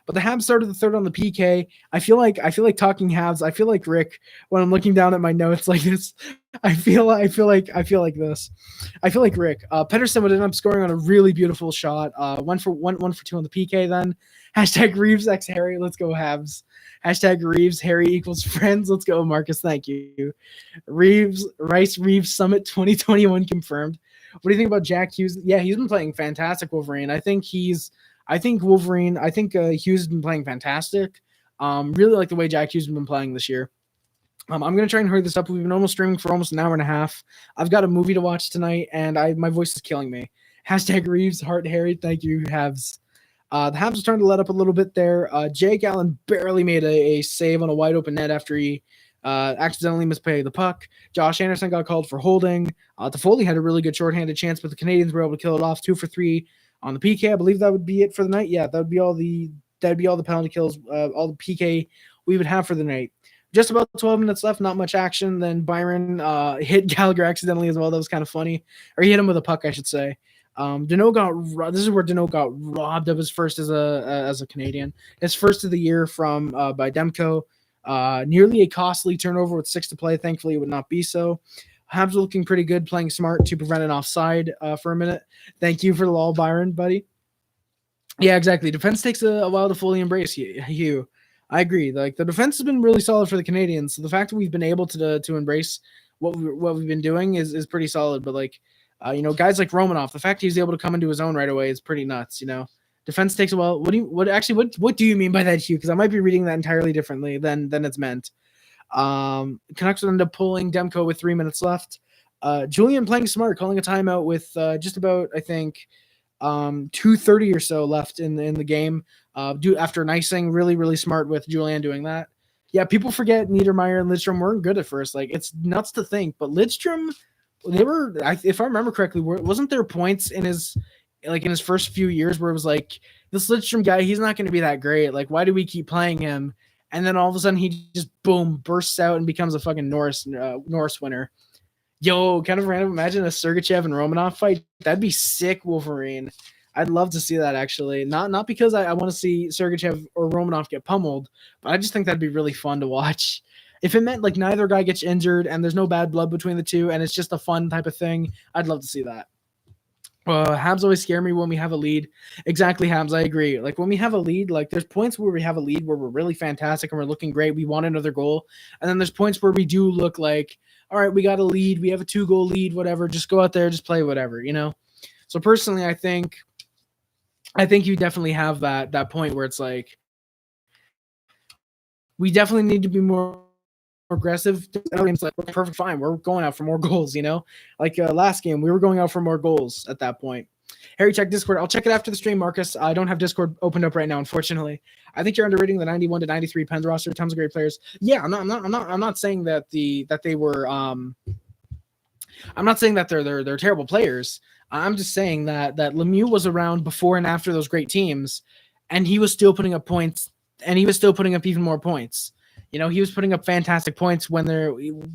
But the Habs started the third on the PK. I feel like talking Habs. I feel like Rick when I'm looking down at my notes like this. I feel like this. I feel like Rick. Pettersson would end up scoring on a really beautiful shot. 1 for 2 on the PK. Then hashtag Reeves x Harry. Let's go Habs. Hashtag Reeves Harry equals friends. Let's go Marcus. Thank you. Reeves Summit 2021 confirmed. What do you think about Jack Hughes? Yeah, he's been playing fantastic, Wolverine. I think Hughes has been playing fantastic. Really like the way Jack Hughes has been playing this year. I'm going to try and hurry this up. We've been almost streaming for almost an hour and a half. I've got a movie to watch tonight, and my voice is killing me. Hashtag Reeves, Heart Harry. Thank you, Habs. The Habs are starting to let up a little bit there. Jake Allen barely made a save on a wide open net after he accidentally misplayed the puck. Josh Anderson got called for holding. Toffoli had a really good shorthanded chance, but the Canadiens were able to kill it off 2 for 3 on the PK. I believe that would be it for the night. Yeah, that would be all the penalty kills, all the PK we would have for the night. Just about 12 minutes left, not much action. Then Byron hit Gallagher accidentally as well. That was kind of funny. Or he hit him with a puck, I should say. This is where Deneau got robbed of his first as a Canadian. His first of the year from by Demko. Nearly a costly turnover with 6 to play. Thankfully, it would not be so. Habs looking pretty good, playing smart to prevent an offside for a minute. Thank you for the lull, Byron, buddy. Yeah, exactly. Defense takes a while to fully embrace Hugh. I agree. Like, the defense has been really solid for the Canadiens. So the fact that we've been able to embrace what we've been doing is pretty solid. But like, guys like Romanoff, the fact he's able to come into his own right away is pretty nuts. Defense takes a while. What do you mean by that, Hugh? Because I might be reading that entirely differently than it's meant. Canucks will end up pulling Demko with 3 minutes left. Julian playing smart, calling a timeout with just about, I think, 2:30 or so left in the game. After an icing, really, really smart with Julian doing that. Yeah, people forget Niedermeyer and Lidstrom weren't good at first. Like, it's nuts to think, but Lidstrom, if I remember correctly, wasn't there points in his first few years where it was like, this Lidstrom guy, he's not going to be that great. Like, why do we keep playing him? And then all of a sudden he just boom bursts out and becomes a fucking Norris winner. Yo, kind of random. Imagine a Sergachev and Romanoff fight. That'd be sick, Wolverine. I'd love to see that, actually. Not because I want to see Sergachev or Romanoff get pummeled, but I just think that'd be really fun to watch. If it meant like neither guy gets injured and there's no bad blood between the two and it's just a fun type of thing, I'd love to see that. Habs always scare me when we have a lead. Exactly, Habs, I agree. Like, when we have a lead, like, there's points where we have a lead where we're really fantastic and we're looking great. We want another goal. And then there's points where we do look like, all right, we got a lead. We have a 2-goal lead, whatever. Just go out there, just play whatever, So personally, I think you definitely have that point where it's like, we definitely need to be more aggressive. It's like, we're perfect, fine. We're going out for more goals, Like last game, we were going out for more goals at that point. Harry, check Discord. I'll check it after the stream, Marcus. I don't have Discord opened up right now, unfortunately. I think you're underrating the 91 to 93 Pens roster. Tons of great players. Yeah, I'm not saying that they were. I'm not saying that they're terrible players. I'm just saying that Lemieux was around before and after those great teams, and he was still putting up points, and he was still putting up even more points. He was putting up fantastic points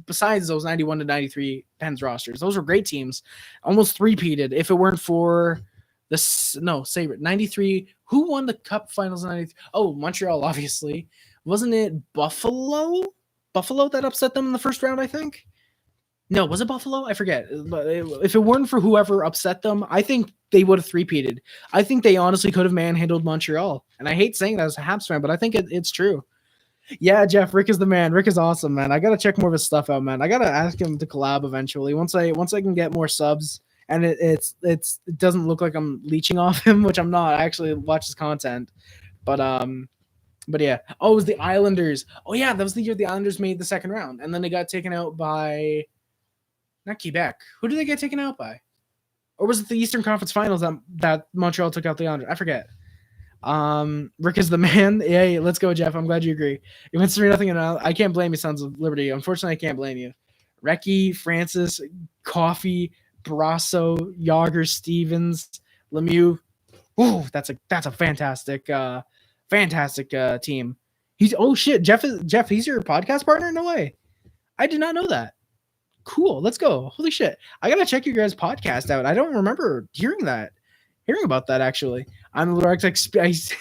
besides those 91 to 93 Pens rosters. Those were great teams, almost three-peated. If it weren't for save it. 93. Who won the Cup Finals in 93? Oh, Montreal, obviously. Wasn't it Buffalo? Buffalo that upset them in the first round, I think? No, was it Buffalo? I forget. But if it weren't for whoever upset them, I think they would have three-peated. I think they honestly could have manhandled Montreal. And I hate saying that as a Habs fan, but I think it's true. Yeah, Jeff, Rick is the man. Rick is awesome, man. I gotta check more of his stuff out, man. I gotta ask him to collab eventually. Once I can get more subs and it doesn't look like I'm leeching off him, which I'm not. I actually watch his content. But yeah. Oh, it was the Islanders. Oh yeah, that was the year the Islanders made the second round. And then they got taken out by not Quebec. Who did they get taken out by? Or was it the Eastern Conference Finals that Montreal took out the Islanders? I forget. Rick is the man. Yeah, let's go, Jeff. I'm glad you agree. It went 3-0, and I can't blame you, Sons of Liberty. Unfortunately, I can't blame you. Recchi, Francis, Coffee, Brasso, Yager, Stevens, Lemieux. Ooh, that's a fantastic team. Jeff, he's your podcast partner? No way. I did not know that. Cool. Let's go. Holy shit. I gotta check your guys' podcast out. I don't remember hearing about that, actually. I'm the Lorax.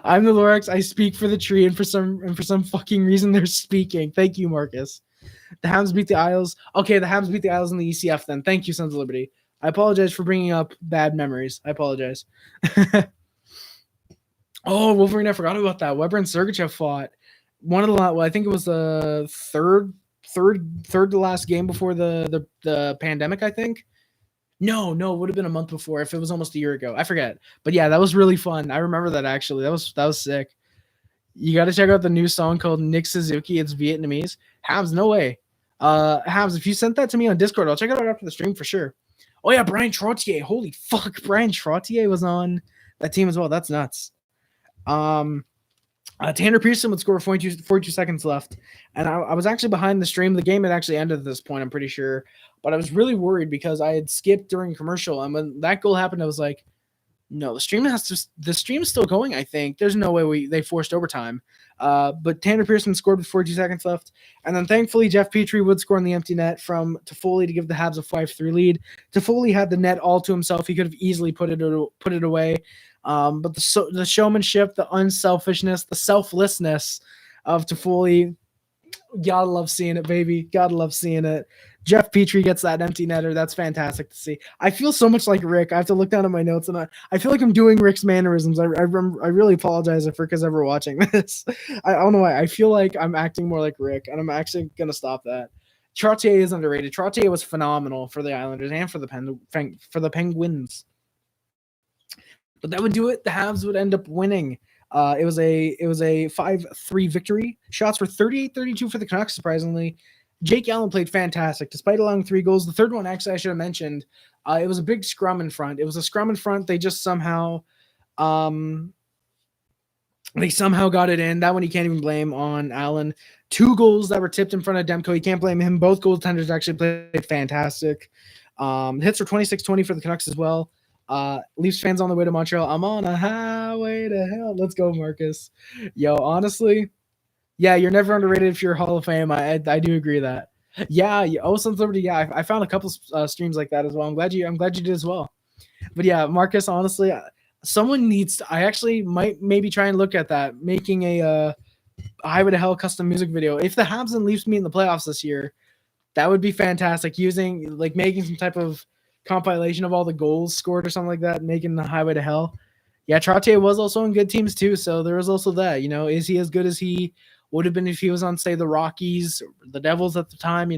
I'm the Lorax. I speak for the tree, and for some fucking reason they're speaking. Thank you, Marcus. The Habs beat the Isles. Okay, the Habs beat the Isles in the ECF then. Thank you, Sons of Liberty. I apologize for bringing up bad memories. I apologize. Oh, Wolverine, I forgot about that. Weber and Sergachev fought. I think it was the third to last game before the pandemic, I think. No, it would have been a month before if it was almost a year ago. I forget. But yeah, that was really fun. I remember that, actually. That was sick. You got to check out the new song called Nick Suzuki. It's Vietnamese. Habs, no way. Habs, if you sent that to me on Discord, I'll check it out after the stream for sure. Oh, yeah, Brian Trottier. Holy fuck, Brian Trottier was on that team as well. That's nuts. Tanner Pearson would score 42 seconds left. And I was actually behind the stream. The game had actually ended at this point, I'm pretty sure. But I was really worried because I had skipped during commercial. And when that goal happened, I was like, no, the stream's still going, I think. There's no way they forced overtime. But Tanner Pearson scored with 42 seconds left. And then thankfully, Jeff Petry would score in the empty net from Toffoli to give the Habs a 5-3 lead. Toffoli had the net all to himself. He could have easily put it away. But the showmanship, the unselfishness, the selflessness of Toffoli, gotta love seeing it, baby. Gotta love seeing it. Jeff Petry gets that empty netter. That's fantastic to see. I feel so much like Rick. I have to look down at my notes, and I feel like I'm doing Rick's mannerisms. I really apologize if Rick is ever watching this. I don't know why. I feel like I'm acting more like Rick, and I'm actually going to stop that. Trottier is underrated. Trottier was phenomenal for the Islanders and for the Penguins. But that would do it. The Habs would end up winning. It was a 5-3 victory. Shots were 38-32 for the Canucks, surprisingly. Jake Allen played fantastic, despite allowing 3 goals. The third one, actually, I should have mentioned, it was a big scrum in front. It was a scrum in front. They just somehow got it in. That one you can't even blame on Allen. 2 goals that were tipped in front of Demko. You can't blame him. Both goaltenders actually played fantastic. Hits were 26-20 for the Canucks as well. Leafs fans on the way to Montreal. I'm on a highway to hell. Let's go, Marcus. Yo, honestly, yeah, you're never underrated if you're Hall of Fame. I do agree that. Yeah, Sons Liberty. Yeah, I found a couple streams like that as well. I'm glad you did as well. But yeah, Marcus, honestly, someone needs to. I actually might maybe try and look at that, making a Highway to Hell custom music video. If the Habs and Leafs meet in the playoffs this year, that would be fantastic. Making some type of compilation of all the goals scored or something like that, making the Highway to Hell. Yeah, Trottier was also in good teams too, so there was also that. Is he as good as he would have been if he was on, say, the Rockies, or the Devils at the time?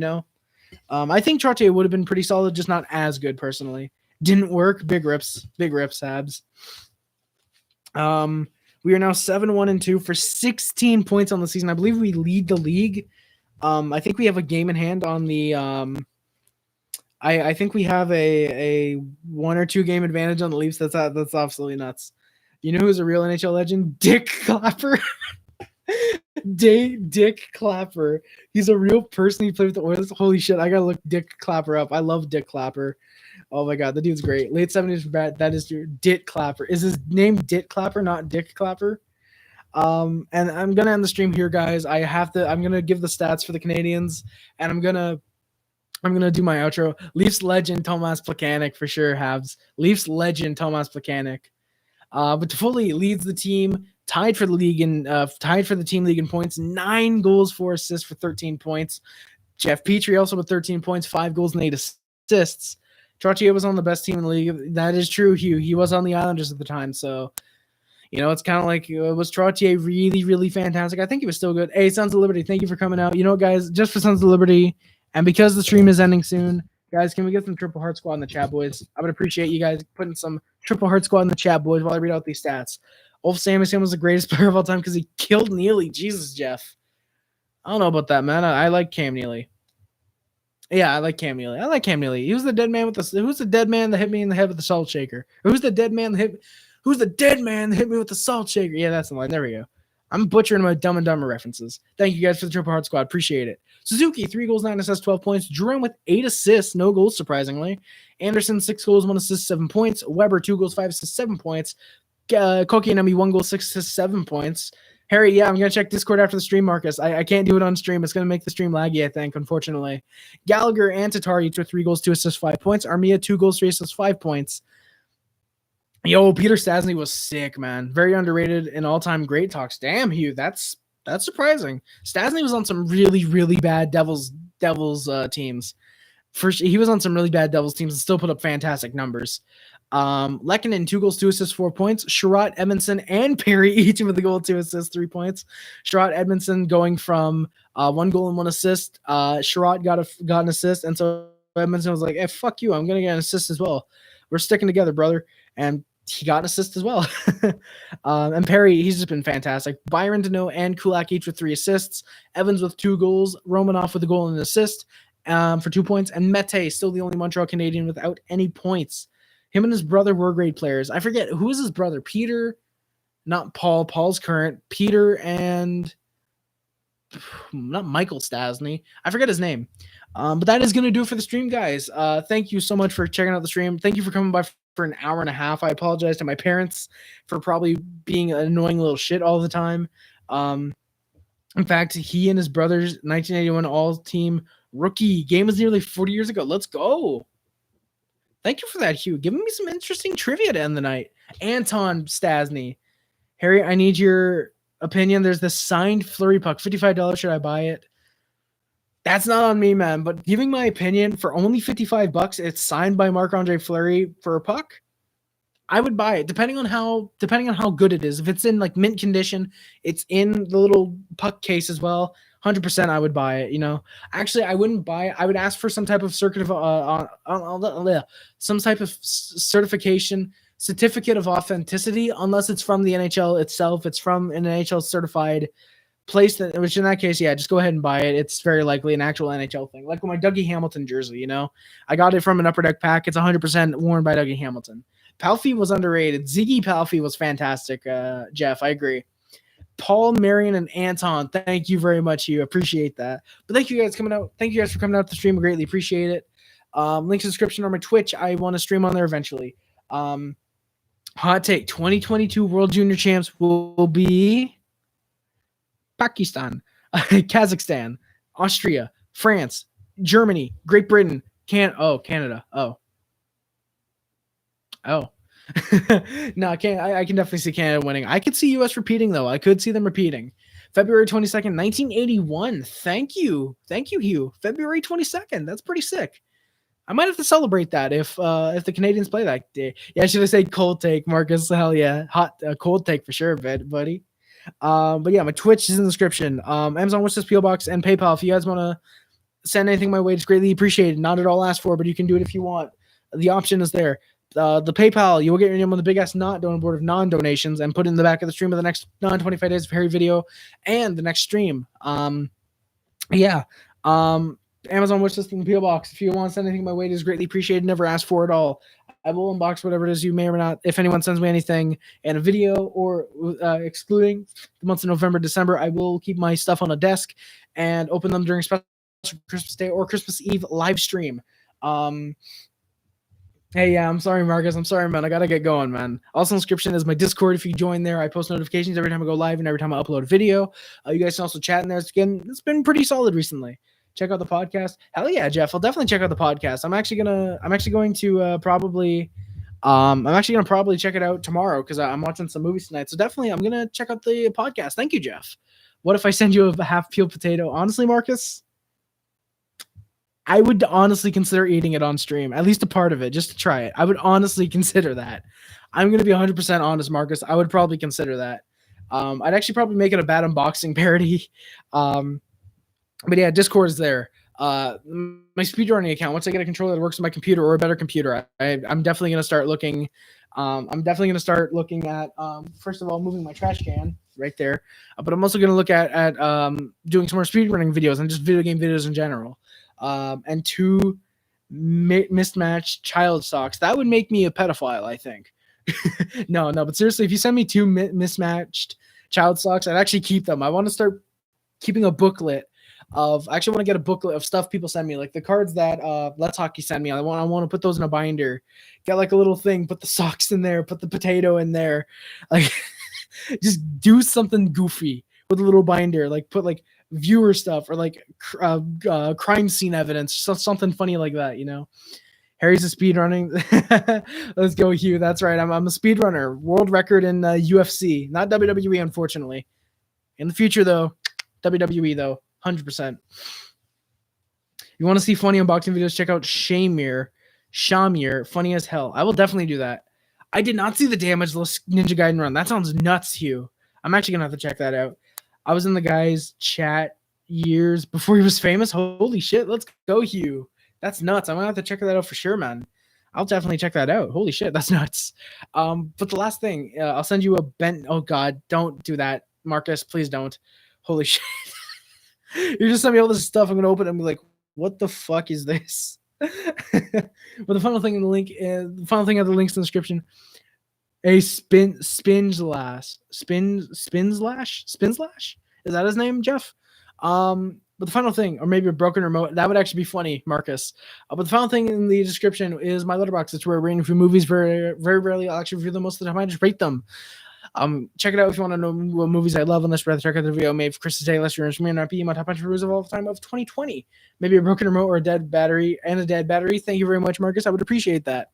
I think Trottier would have been pretty solid, just not as good personally. Didn't work. Big rips, Habs. We are now 7-1-2 for 16 points on the season. I believe we lead the league. I think we have a game in hand on the. I think we have a 1 or 2 game advantage on the Leafs. That's absolutely nuts. You know who's a real NHL legend? Dick Clapper. Dick Clapper. He's a real person. He played with the Oilers. Holy shit! I gotta look Dick Clapper up. I love Dick Clapper. Oh my god, the dude's great. Late 70s for bad. That is your Dick Clapper. Is his name Dick Clapper, not Dick Clapper? And I'm gonna end the stream here, guys. I'm gonna give the stats for the Canadiens, and I'm gonna do my outro. Leafs legend Tomas Plekanec for sure. Habs. Leafs legend Tomas Plekanec. But Toffoli leads the team, tied for the team league in points. 9 goals, 4 assists for 13 points. Jeff Petry also with 13 points, 5 goals and 8 assists. Trottier was on the best team in the league. That is true, Hugh. He was on the Islanders at the time, so it's kind of like, was Trottier really, really fantastic? I think he was still good. Hey, Sons of Liberty, thank you for coming out. Guys, just for Sons of Liberty, and because the stream is ending soon, guys, can we get some Triple Heart Squad in the chat, boys? I would appreciate you guys putting some Triple Heart Squad in the chat, boys, while I read out these stats. Ulf Samuelsson was the greatest player of all time because he killed Neely. Jesus, Jeff. I don't know about that, man. I like Cam Neely. Yeah, I like Cam Neely. He was the dead man who's the dead man that hit me in the head with the salt shaker? Who's the dead man that hit me with the salt shaker? Yeah, that's the line. There we go. I'm butchering my Dumb and Dumber references. Thank you guys for the Triple Heart Squad. Appreciate it. Suzuki, 3 goals, 9 assists, 12 points. Jerome with 8 assists, no goals, surprisingly. Anderson, 6 goals, 1 assist, 7 points. Weber, 2 goals, 5 assists, 7 points. Kokianami, 1 goal, 6 assists, 7 points. Harry, yeah, I'm going to check Discord after the stream, Marcus. I can't do it on stream. It's going to make the stream laggy, I think, unfortunately. Gallagher and Tatar each with 3 goals, 2 assists, 5 points. Armia, 2 goals, 3 assists, 5 points. Yo, Peter Stastny was sick, man. Very underrated and all-time great talks. Damn, Hugh, that's surprising. Stastny was on some really, really bad Devils teams. First, he was on some really bad Devils teams and still put up fantastic numbers. Lehkonen, 2 goals, 2 assists, 4 points. Sherratt, Edmondson, and Perry each with a goal, 2 assists, 3 points. Sherratt, Edmondson going from 1 goal and 1 assist. Sherratt got an assist, and so Edmondson was like, "Hey, fuck you! I'm gonna get an assist as well. We're sticking together, brother." And he got an assist as well. And Perry, he's just been fantastic. Byron Deneau and Kulak each with 3 assists. Evans with 2 goals. Romanoff with a goal and an assist for 2 points. And Mete, still the only Montreal Canadian without any points. Him and his brother were great players. I forget, who is his brother? Peter, not Paul. Paul's current. Peter and not Michael Stasny. I forget his name. But that is going to do it for the stream, guys. Thank you so much for checking out the stream. Thank you for coming by for an hour and a half. I apologize to my parents for probably being an annoying little shit all the time. In fact, he and his brother's 1981 all-team rookie game was nearly 40 years ago. Let's go. Thank you for that, Hugh. Giving me some interesting trivia to end the night. Anton Stasny. Harry, I need your opinion. There's this signed Fleury puck. $55. Should I buy it? That's not on me, man. But giving my opinion, for only $55, it's signed by Marc-Andre Fleury for a puck. I would buy it, depending on how good it is. If it's in like mint condition, it's in the little puck case as well. 100%, I would buy it. You know, actually, I wouldn't buy it. I would ask for some type of certificate of authenticity, unless it's from the NHL itself. It's from an NHL certified place, which in that case, yeah, just go ahead and buy it. It's very likely an actual NHL thing. Like with my Dougie Hamilton jersey, you know, I got it from an Upper Deck pack. It's 100% worn by Dougie Hamilton. Palffy was underrated. Ziggy Palffy was fantastic. Jeff, I agree. Paul, Marion, and Anton, thank you very much. You appreciate that. But thank you guys coming out. Thank you guys for coming out to the stream. I greatly appreciate it. Links in the description on my Twitch. I want to stream on there eventually. Hot take: 2022 World Junior Champs will be Pakistan, Kazakhstan, Austria, France, Germany, Great Britain, Canada. No, I can definitely see Canada winning. I could see US repeating, though. I could see them repeating. February 22nd, 1981. Thank you, Hugh. February 22nd. That's pretty sick. I might have to celebrate that if the Canadians play that day. Yeah, should I say cold take, Marcus? Hell yeah, hot cold take for sure, buddy. But yeah, my Twitch is in the description. Amazon wishlist, PO box, and PayPal. If you guys want to send anything my way, it's greatly appreciated. Not at all asked for, but you can do it if you want. The option is there. The PayPal, you will get your name on the big ass not donor board of non-donations and put in the back of the stream of the next 25 days of Harry video and the next stream. Amazon wishlist and the PO box. If you want to send anything my way, it is greatly appreciated. Never asked for it all. I will unbox whatever it is you may or not. If anyone sends me anything in a video or excluding the months of November, December, I will keep my stuff on a desk and open them during special Christmas Day or Christmas Eve live stream. Hey, yeah, I'm sorry, Marcus. I'm sorry, man. I got to get going, man. Also in the description is my Discord. If you join there, I post notifications every time I go live and every time I upload a video. You guys can also chat in there. It's been pretty solid recently. Check out the podcast. Hell yeah, Jeff. I'll definitely check out the podcast. I'm actually going to probably check it out tomorrow because I'm watching some movies tonight. So definitely I'm going to check out the podcast. Thank you, Jeff. What if I send you a half peeled potato? Honestly, Marcus, I would honestly consider eating it on stream, at least a part of it, just to try it. I would honestly consider that. I'm going to be 100% honest, Marcus. I would probably consider that. I'd actually probably make it a bad unboxing parody. But yeah, Discord is there. My speedrunning account, once I get a controller that works with my computer or a better computer, I'm definitely going to start looking. At, first of all, moving my trash can right there. But I'm also going to look at doing some more speedrunning videos and just video game videos in general. And 2 mismatched child socks. That would make me a pedophile, I think. No, but seriously, if you send me 2 mismatched child socks, I'd actually keep them. I want to start keeping a booklet I actually want to get a booklet of stuff people send me, like the cards that Let's Hockey send me. I want to put those in a binder, get like a little thing, put the socks in there, put the potato in there, like just do something goofy with a little binder, like put like viewer stuff or like crime scene evidence, something funny like that, you know. Harry's a speedrunning. Let's go, Hugh. That's right. I'm a speedrunner. World record in UFC, not WWE, unfortunately. In the future, though, WWE, though. 100%. You want to see funny unboxing videos? Check out Shamir, funny as hell. I will definitely do that. I did not see the Damageless Ninja Gaiden run. That sounds nuts, Hugh. I'm actually gonna have to check that out. I was in the guy's chat years before he was famous. Holy shit, let's go, Hugh. That's nuts. I'm gonna have to check that out for sure, man. I'll definitely check that out. Holy shit, that's nuts. But the last thing, I'll send you a bent. Oh God, don't do that, Marcus. Please don't. Holy shit. You're just sending me all this stuff. I'm gonna open it and be like, what the fuck is this? But the final thing in the link, the final thing of the links in the description. A spin slash. Is that his name, Jeff? But the final thing, or maybe a broken remote, that would actually be funny, Marcus. But the final thing in the description is my letterbox. It's where I rate and review movies. Very, very rarely I'll actually review them. Most of the time I just rate them. Check it out if you want to know what movies I love. Unless rather check out the video made for Chris's Day. Unless you're interested in me, my top 100 reviews of all time of 2020. Maybe a broken remote or a dead battery and a dead battery. Thank you very much, Marcus. I would appreciate that.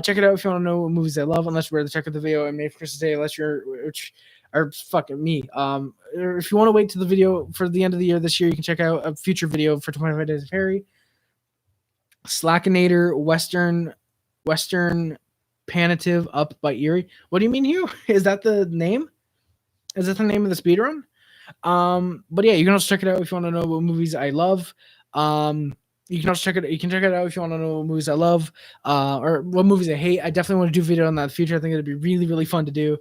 Check it out if you want to know what movies I love. Unless rather check out the video I made for Chris's Day. Unless you're or fucking me. Or if you want to wait to the video for the end of the year this year, you can check out a future video for 25 Days of Harry. Slackinator Western Panative Up by Erie. What do you mean, Hugh? Is that the name? Is that the name of the speedrun? But yeah, you can also check it out if you want to know what movies I love. You can also check it. You can check it out if you want to know what movies I love, or what movies I hate. I definitely want to do a video on that in the future. I think it'd be really, really fun to do.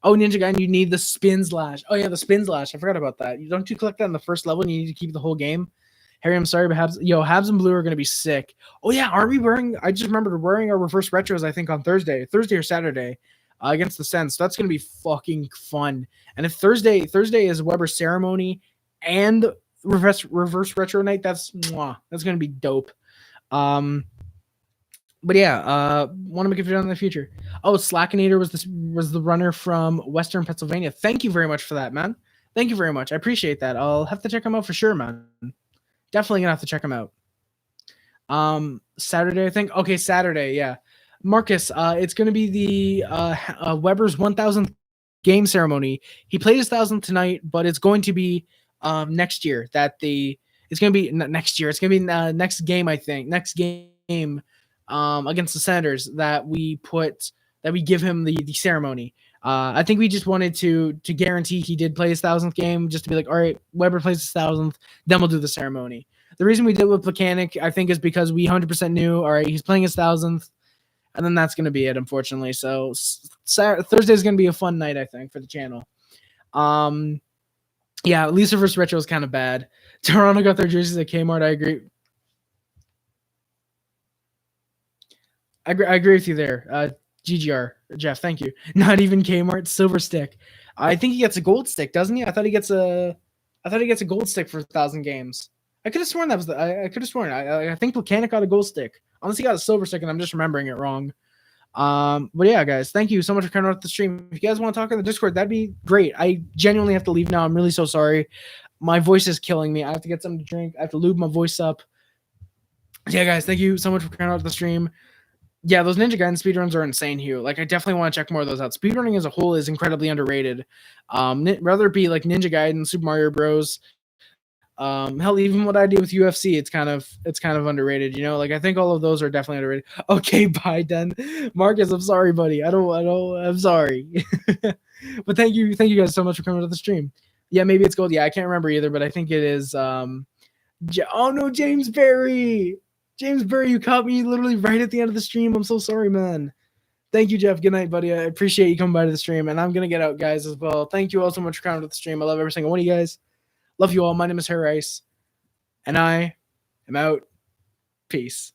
Oh, Ninja Guy, you need the spin slash. Oh yeah, the spin slash. I forgot about that. Don't you collect that in the first level and you need to keep the whole game? Harry, I'm sorry, but Habs and Blue are gonna be sick. Oh yeah, are we wearing? I just remembered wearing our reverse retros. I think on Thursday or Saturday, against the Sens. So that's gonna be fucking fun. And if Thursday is Weber's ceremony and reverse retro night, that's gonna be dope. But yeah, want to make a video in the future. Oh, Slackinator was the runner from Western Pennsylvania. Thank you very much for that, man. Thank you very much. I appreciate that. I'll have to check him out for sure, man. Definitely gonna have to check him out. Saturday, I think. Okay, Saturday, yeah. Marcus, it's gonna be the Weber's 1,000th game ceremony. He played his 1,000th tonight, but it's going to be next year. It's gonna be next year. It's gonna be next game, I think. Next game. Against the Senators that we give him the ceremony. I think we just wanted to guarantee he did play his 1,000th game, just to be like, all right, Weber plays his 1,000th, then we'll do the ceremony. The reason we did with Plekanec, I think, is because we 100% knew, all right, he's playing his 1,000th, and then that's going to be it, Unfortunately. So Thursday is going to be a fun night, I think, for the channel. Yeah, Lisa vs. Retro is kind of bad. Toronto got their jerseys at Kmart. I agree. I agree with you there. GGR, Jeff, thank you. Not even Kmart, silver stick. I think he gets a gold stick, doesn't he? I thought he gets a gold stick for 1,000 games. I could have sworn that was I could have sworn. I think Plekanec got a gold stick. Unless he got a silver stick and I'm just remembering it wrong. But yeah, guys, thank you so much for coming out the stream. If you guys want to talk on the Discord, that'd be great. I genuinely have to leave now. I'm really so sorry. My voice is killing me. I have to get something to drink. I have to lube my voice up. Yeah, guys, thank you so much for coming out the stream. Yeah, those Ninja Gaiden speedruns are insane, Hugh. Like, I definitely want to check more of those out. Speedrunning as a whole is incredibly underrated. Rather it be like Ninja Gaiden, Super Mario Bros. Hell, even what I do with UFC, it's kind of underrated. You know, like I think all of those are definitely underrated. Okay, bye, then, Marcus. I'm sorry, buddy. I'm sorry. But thank you guys so much for coming to the stream. Yeah, maybe it's gold. Yeah, I can't remember either, but I think it is. Oh no, James Berry. James Berry, you caught me literally right at the end of the stream. I'm so sorry, man. Thank you, Jeff. Good night, buddy. I appreciate you coming by to the stream, and I'm going to get out, guys, as well. Thank you all so much for coming to the stream. I love every single one of you guys. Love you all. My name is Harry Rice, and I am out. Peace.